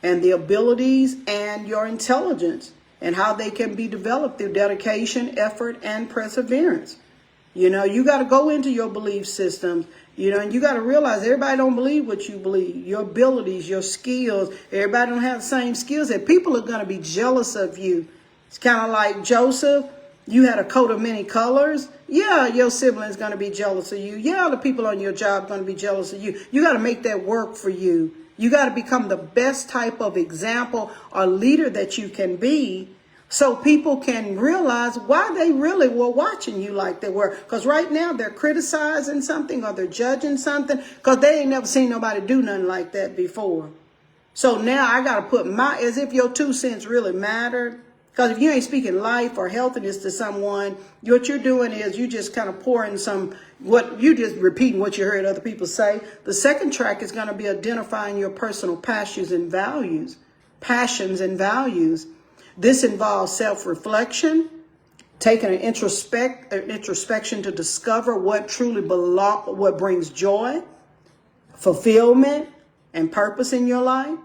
and the abilities and your intelligence and how they can be developed through dedication, effort, and perseverance. You know, you got to go into your belief systems, you know, and you got to realize everybody don't believe what you believe. Your abilities, your skills, everybody don't have the same skills. And people are going to be jealous of you. It's kind of like Joseph. You had a coat of many colors. Yeah, your sibling's going to be jealous of you. Yeah, the people on your job are going to be jealous of you. You got to make that work for you. You got to become the best type of example or leader that you can be so people can realize why they really were watching you like they were. Because right now they're criticizing something or they're judging something because they ain't never seen nobody do nothing like that before. So now I got to put as if your 2 cents really mattered. Because if you ain't speaking life or healthiness to someone, what you're doing is you just kind of pouring you just repeating what you heard other people say. The second track is going to be identifying your personal passions and values. This involves self-reflection, taking an introspection to discover what truly what brings joy, fulfillment, and purpose in your life.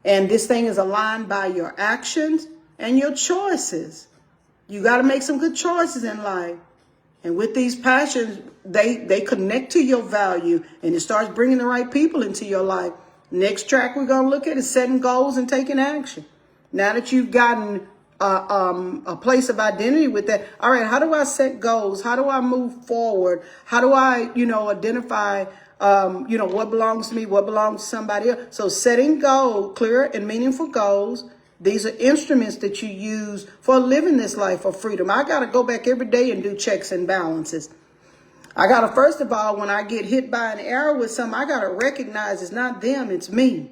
And this thing is aligned by your actions and your choices. You got to make some good choices in life. And with these passions, they connect to your value and it starts bringing the right people into your life. Next track we're going to look at is setting goals and taking action. Now that you've gotten a place of identity with that, all right, how do I set goals? How do I move forward? How do I, identify what belongs to me, what belongs to somebody else? So setting clear and meaningful goals. These are instruments that you use for living this life of freedom. I got to go back every day and do checks and balances. I got to, first of all, when I get hit by an arrow with something, I got to recognize it's not them, it's me.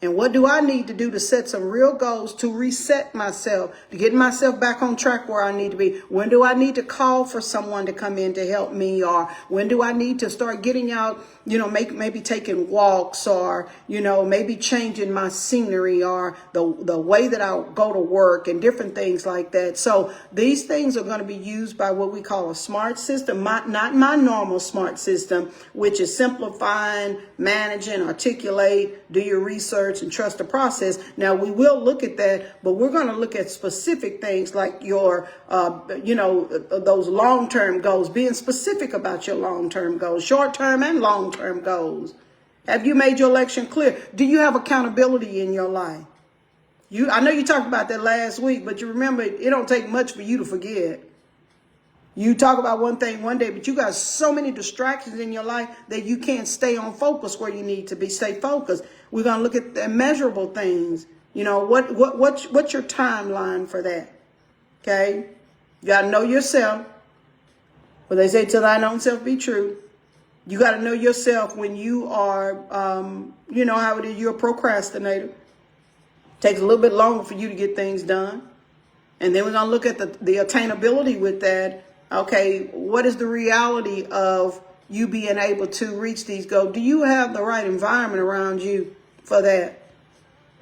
And what do I need to do to set some real goals to reset myself, to get myself back on track where I need to be? When do I need to call for someone to come in to help me? Or when do I need to start getting out, maybe taking walks or, maybe changing my scenery or the way that I go to work and different things like that. So these things are going to be used by what we call a SMART system, not my normal SMART system, which is simplifying, managing, articulate, do your research, and trust the process. Now, we will look at that, but we're going to look at specific things like your, those long-term goals, being specific about your long-term goals, short-term and long-term goals. Have you made your election clear? Do you have accountability in your life? I know you talked about that last week, but you remember it don't take much for you to forget. You talk about one thing one day, but you got so many distractions in your life that you can't stay on focus where you need to be. Stay focused. We're going to look at the measurable things. What's your timeline for that? Okay. You got to know yourself. But they say, till thine own self be true. You got to know yourself when you are, how it is, you're a procrastinator. Takes a little bit longer for you to get things done. And then we're going to look at the attainability with that. Okay, what is the reality of you being able to reach these goals? Do you have the right environment around you for that?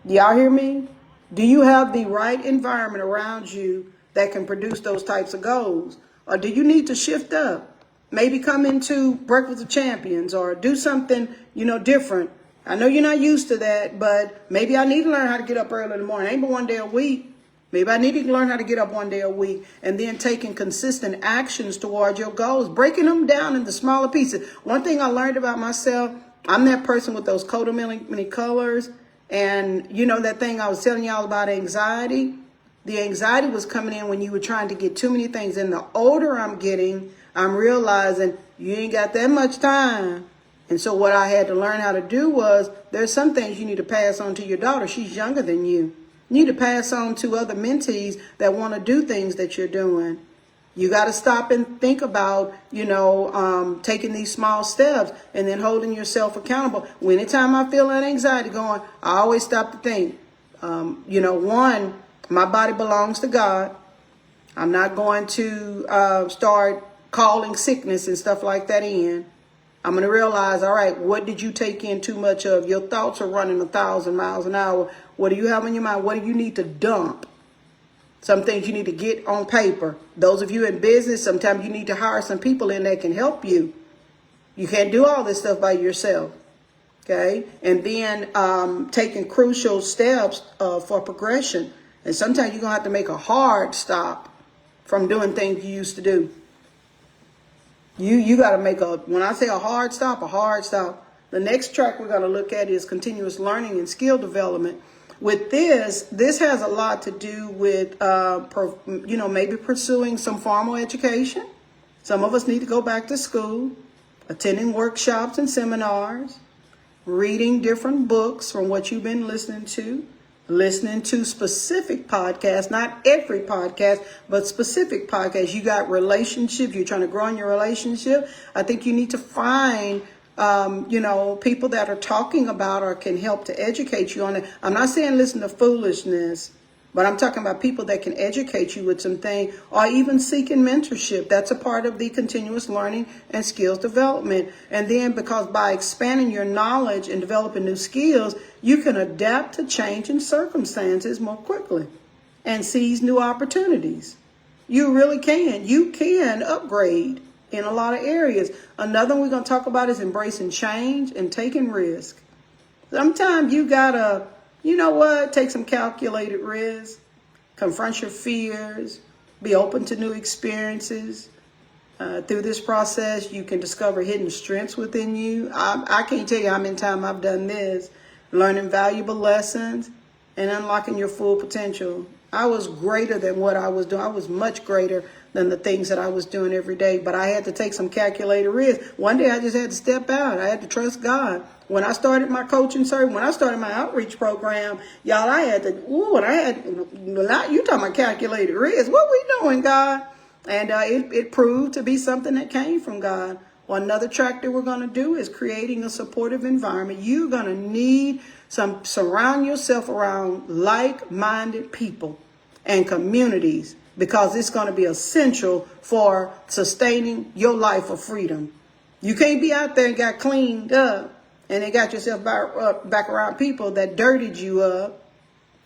Y'all hear me? Do you have the right environment around you that can produce those types of goals? Or do you need to shift up? Maybe come into Breakfast of Champions or do something, different. I know you're not used to that, but maybe I need to learn how to get up early in the morning. Ain't but one day a week. Maybe I need to learn how to get up one day a week and then taking consistent actions towards your goals, breaking them down into smaller pieces. One thing I learned about myself, I'm that person with those coat of many colors. And that thing I was telling y'all about anxiety, the anxiety was coming in when you were trying to get too many things. And the older I'm getting, I'm realizing you ain't got that much time. And so what I had to learn how to do was there's some things you need to pass on to your daughter. She's younger than you. You need to pass on to other mentees that want to do things that you're doing. You got to stop and think about, taking these small steps and then holding yourself accountable. Anytime I feel that anxiety going, I always stop to think, one, my body belongs to God. I'm not going to start calling sickness and stuff like that in. I'm going to realize, all right, what did you take in too much of? Your thoughts are running 1,000 miles an hour. What do you have in your mind? What do you need to dump? Some things you need to get on paper. Those of you in business, sometimes you need to hire some people in that can help you. You can't do all this stuff by yourself. Okay. And then taking crucial steps for progression. And sometimes you're going to have to make a hard stop from doing things you used to do. You got to make when I say a hard stop. The next track we're going to look at is continuous learning and skill development. With this has a lot to do with, maybe pursuing some formal education. Some of us need to go back to school, attending workshops and seminars, reading different books from what you've been listening to specific podcasts, not every podcast, but specific podcasts. You got relationships, you're trying to grow in your relationship. I think you need to find, people that are talking about or can help to educate you on it. I'm not saying listen to foolishness, but I'm talking about people that can educate you with some things, or even seeking mentorship. That's a part of the continuous learning and skills development. And then because by expanding your knowledge and developing new skills, you can adapt to changing circumstances more quickly and seize new opportunities. You really can. You can upgrade in a lot of areas. Another one we're going to talk about is embracing change and taking risk. Sometimes you got to, take some calculated risk, confront your fears, be open to new experiences. Through this process, you can discover hidden strengths within you. I can't tell you how many times I've done this, learning valuable lessons and unlocking your full potential. I was greater than what I was doing. I was much greater than the things that I was doing every day, but I had to take some calculated risk. One day I just had to step out. I had to trust God. When I started my coaching service, when I started my outreach program, y'all, you talking about calculated risk. What we doing, God? And it proved to be something that came from God. Well, another track that we're going to do is creating a supportive environment. You're going to need surround yourself around like-minded people and communities, because it's going to be essential for sustaining your life of freedom. You can't be out there and got cleaned up and then got yourself back around people that dirtied you up.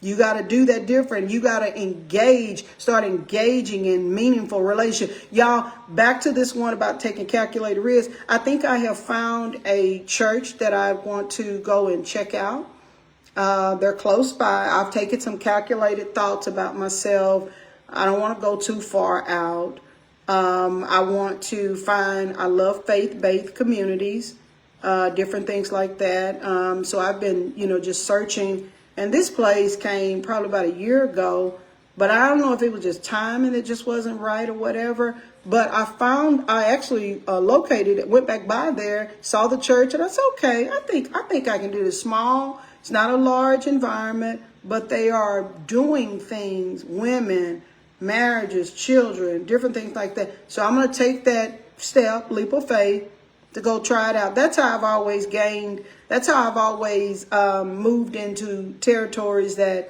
You got to do that different. You got to start engaging in meaningful relationships. Y'all, back to this one about taking calculated risks. I think I have found a church that I want to go and check out. They're close by. I've taken some calculated thoughts about myself. I don't want to go too far out. I love faith-based communities, different things like that. So I've been, just searching. And this place came probably about a year ago, but I don't know if it was just timing that just wasn't right or whatever. But I actually located it, went back by there, saw the church, and I said, okay, I think I can do this small. It's not a large environment, but they are doing things, women, marriages, children, different things like that. So I'm going to take that step, leap of faith, to go try it out. That's how I've always moved into territories that,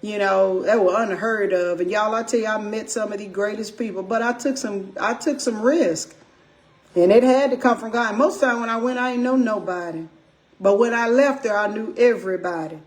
that were unheard of. And y'all, I tell you, I met some of the greatest people, but I took some risk, and it had to come from God. Most of the time when I went, I didn't know nobody. But when I left there, I knew everybody.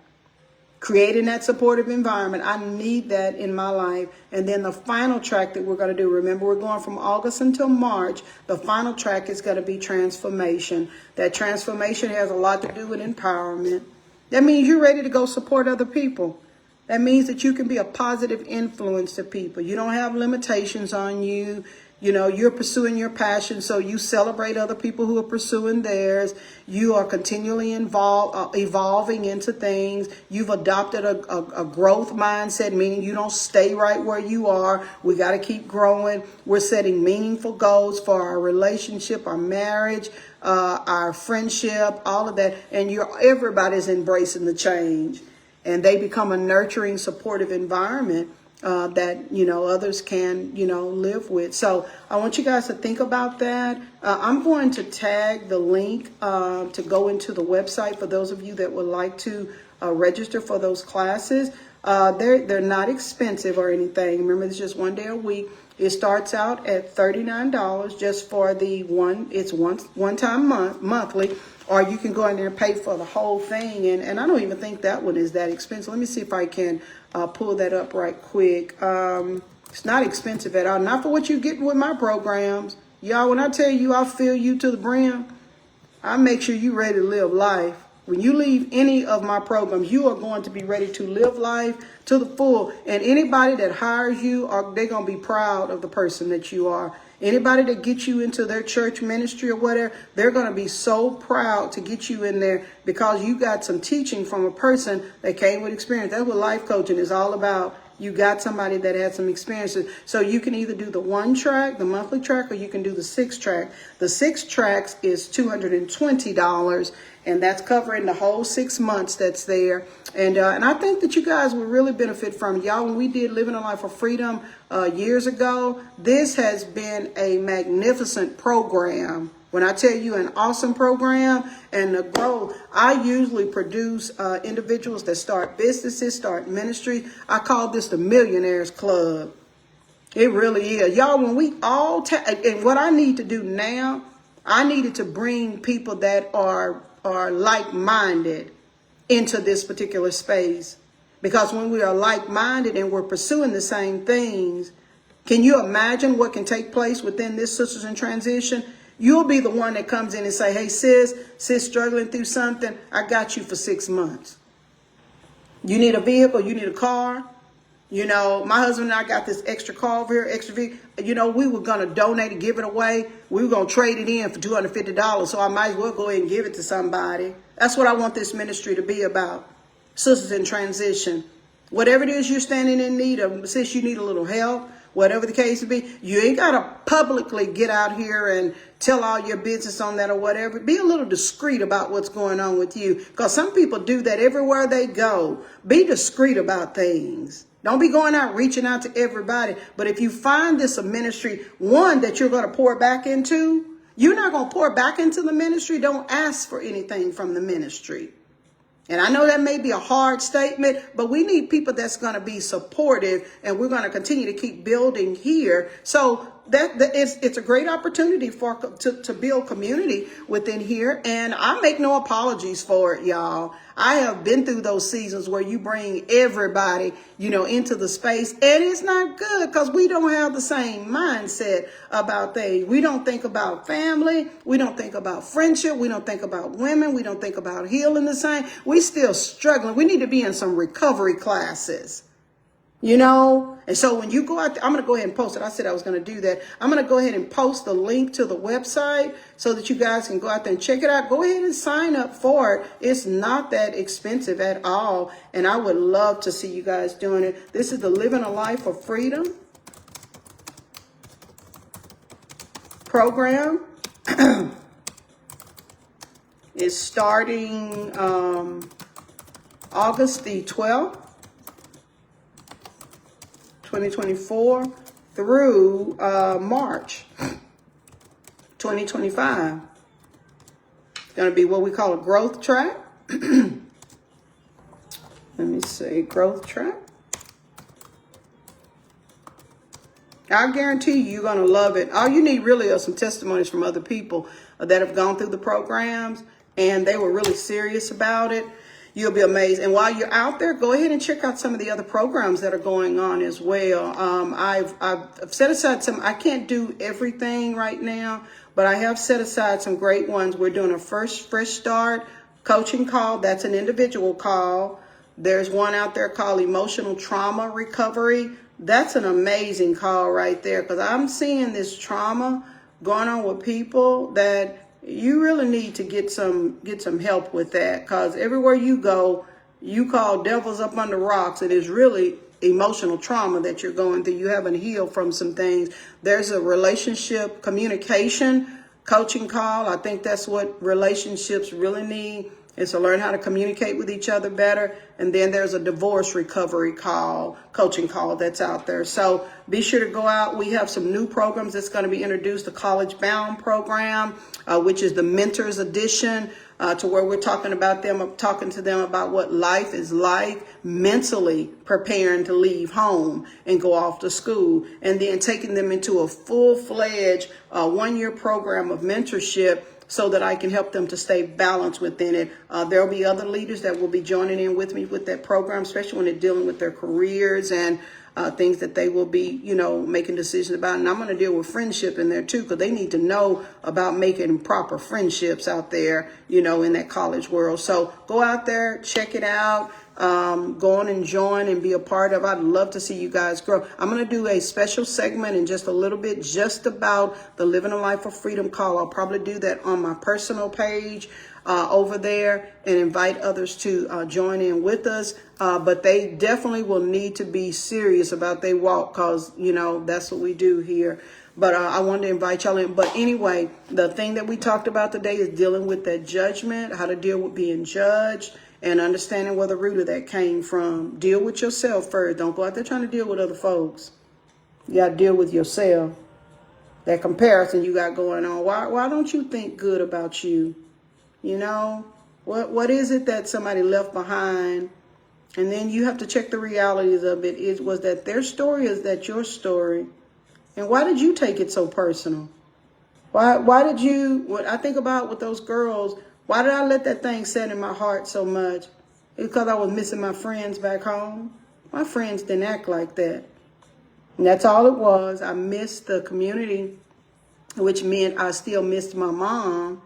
Creating that supportive environment, I need that in my life. And then the final track that we're going to do, remember, we're going from August until March. The final track is going to be transformation. That transformation has a lot to do with empowerment. That means you're ready to go support other people. That means that you can be a positive influence to people. You don't have limitations on you. You're pursuing your passion, so you celebrate other people who are pursuing theirs. You are continually evolving into things. You've adopted a growth mindset, meaning you don't stay right where you are. We got to keep growing. We're setting meaningful goals for our relationship, our marriage, our friendship, all of that. And everybody's embracing the change, and they become a nurturing, supportive environment that, others can, live with. So I want you guys to think about that. I'm going to tag the link to go into the website for those of you that would like to register for those classes. They're not expensive or anything. Remember, it's just 1 day a week. It starts out at $39 just for the one time monthly, or you can go in there and pay for the whole thing. And I don't even think that one is that expensive. Let me see if I can pull that up right quick. It's not expensive at all. Not for what you get with my programs. Y'all, when I tell you I fill you to the brim, I make sure you're ready to live life. When you leave any of my programs, you are going to be ready to live life to the full. And anybody that hires you, they're going to be proud of the person that you are. Anybody that gets you into their church ministry or whatever, they're going to be so proud to get you in there because you got some teaching from a person that came with experience. That's what life coaching is all about. You got somebody that had some experiences. So you can either do the 1 track, the monthly track, or you can do the 6 track. The 6 tracks is $220, and that's covering the whole 6 months that's there. And I think that you guys will really benefit from it. Y'all, when we did Living a Life of Freedom years ago, this has been a magnificent program. When I tell you an awesome program and the growth, I usually produce individuals that start businesses, start ministry. I call this the Millionaires Club. It really is. Y'all, when we all, and what I need to do now, I needed to bring people that are like-minded into this particular space. Because when we are like-minded and we're pursuing the same things, can you imagine what can take place within this Sisters in Transition? You'll be the one that comes in and say, hey, sis struggling through something. I got you for 6 months. You need a vehicle. You need a car. You know, my husband and I got this extra car over here, extra vehicle. You know, we were going to donate and give it away. We were going to trade it in for $250. So I might as well go ahead and give it to somebody. That's what I want this ministry to be about. Sisters in Transition. Whatever it is you're standing in need of, sis, you need a little help. Whatever the case may be, you ain't got to publicly get out here and tell all your business on that or whatever. Be a little discreet about what's going on with you, because some people do that everywhere they go. Be discreet about things. Don't be going out reaching out to everybody. But if you find this a ministry, one that you're going to pour back into, you're not going to pour back into the ministry. Don't ask for anything from the ministry. And I know that may be a hard statement, but we need people that's going to be supportive, and we're going to continue to keep building here. So it's a great opportunity to build community within here. And I make no apologies for it, y'all. I have been through those seasons where you bring everybody, you know, into the space, and it's not good because we don't have the same mindset about things. We don't think about family. We don't think about friendship. We don't think about women. We don't think about healing the same. We still struggling. We need to be in some recovery classes. You know, and so when you go out there, I'm going to go ahead and post it. I said I was going to do that. I'm going to go ahead and post the link to the website so that you guys can go out there and check it out. Go ahead and sign up for it. It's not that expensive at all. And I would love to see you guys doing it. This is the Living a Life of Freedom program. It's starting August the 12th. 2024 through March 2025. It's going to be what we call a growth track. Let me see, growth track. I guarantee you're going to love it. All you need really are some testimonies from other people that have gone through the programs and they were really serious about it. You'll be amazed. And while you're out there, go ahead and check out some of the other programs that are going on as well. I've set aside some. I can't do everything right now, but I have set aside some great ones. We're doing a fresh start coaching call. That's an individual call. There's one out there called Emotional Trauma Recovery. That's an amazing call right there, because I'm seeing this trauma going on with people that you really need to get some help with that, because everywhere you go, you call devils up under rocks. It is really emotional trauma that you're going through. You haven't healed from some things. There's a relationship communication coaching call. I think that's what relationships really need. is to learn how to communicate with each other better. And then there's a divorce recovery coaching call that's out there. So be sure to go out. We have some new programs that's going to be introduced. The College Bound program, which is the Mentors Edition, to where we're talking to them about what life is like, mentally preparing to leave home and go off to school, and then taking them into a full-fledged 1-year program of mentorship, so that I can help them to stay balanced within it. There'll be other leaders that will be joining in with me with that program, especially when they're dealing with their careers and things that they will be, making decisions about. And I'm going to deal with friendship in there too, because they need to know about making proper friendships out there, in that college world. So go out there, check it out. Go on and join and be a part of. I'd love to see you guys grow. I'm going to do a special segment in just a little bit, just about the Living a Life of Freedom call. I'll probably do that on my personal page over there, and invite others to join in with us. But they definitely will need to be serious about their walk, because, that's what we do here. But I wanted to invite y'all in. But anyway, the thing that we talked about today is dealing with that judgment, how to deal with being judged, and understanding where the root of that came from. Deal with yourself first. Don't go out there trying to deal with other folks. You got to deal with yourself. That comparison you got going on. Why don't you think good about you? What is it that somebody left behind? And then you have to check the realities of it. Was that their story? Is that your story? And why did you take it so personal? Why did you, what I think about with those girls, why did I let that thing set in my heart so much? It's because I was missing my friends back home. My friends didn't act like that. And that's all it was. I missed the community, which meant I still missed my mom.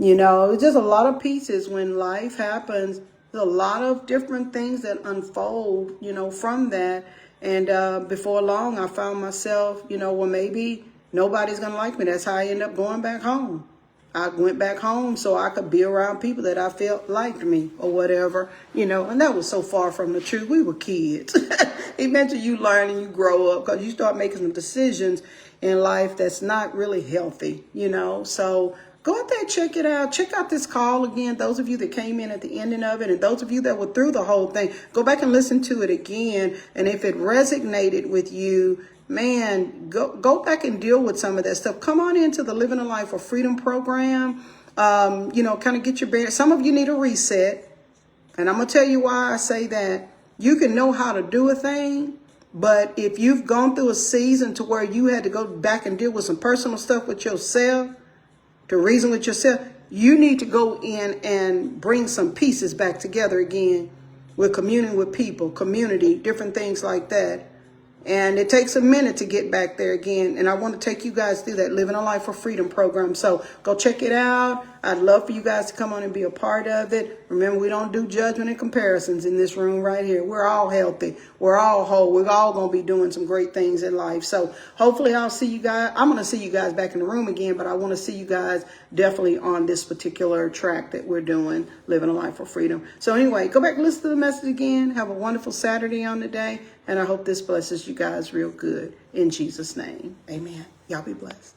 It's just a lot of pieces when life happens. There's a lot of different things that unfold, from that. And before long, I found myself, well, maybe nobody's going to like me. That's how I ended up going back home. I went back home so I could be around people that I felt liked me or whatever, and that was so far from the truth. We were kids. Eventually you learn and you grow up, because you start making some decisions in life that's not really healthy, So go out there, check it out. Check out this call again. Those of you that came in at the ending of it, and those of you that were through the whole thing, go back and listen to it again. And if it resonated with you, man, go back and deal with some of that stuff. Come on into the Living a Life of Freedom program. Kind of get your bearings. Some of you need a reset. And I'm going to tell you why I say that. You can know how to do a thing, but if you've gone through a season to where you had to go back and deal with some personal stuff with yourself, to reason with yourself, you need to go in and bring some pieces back together again with communing with people, community, different things like that. And it takes a minute to get back there again. And I want to take you guys through that Living a Life for Freedom program. So go check it out. I'd love for you guys to come on and be a part of it. Remember, we don't do judgment and comparisons in this room right here. We're all healthy. We're all whole. We're all going to be doing some great things in life. So hopefully I'll see you guys. I'm going to see you guys back in the room again, but I want to see you guys definitely on this particular track that we're doing, Living a Life for Freedom. So anyway, go back and listen to the message again. Have a wonderful Saturday on the day. And I hope this blesses you guys real good. In Jesus' name, amen. Y'all be blessed.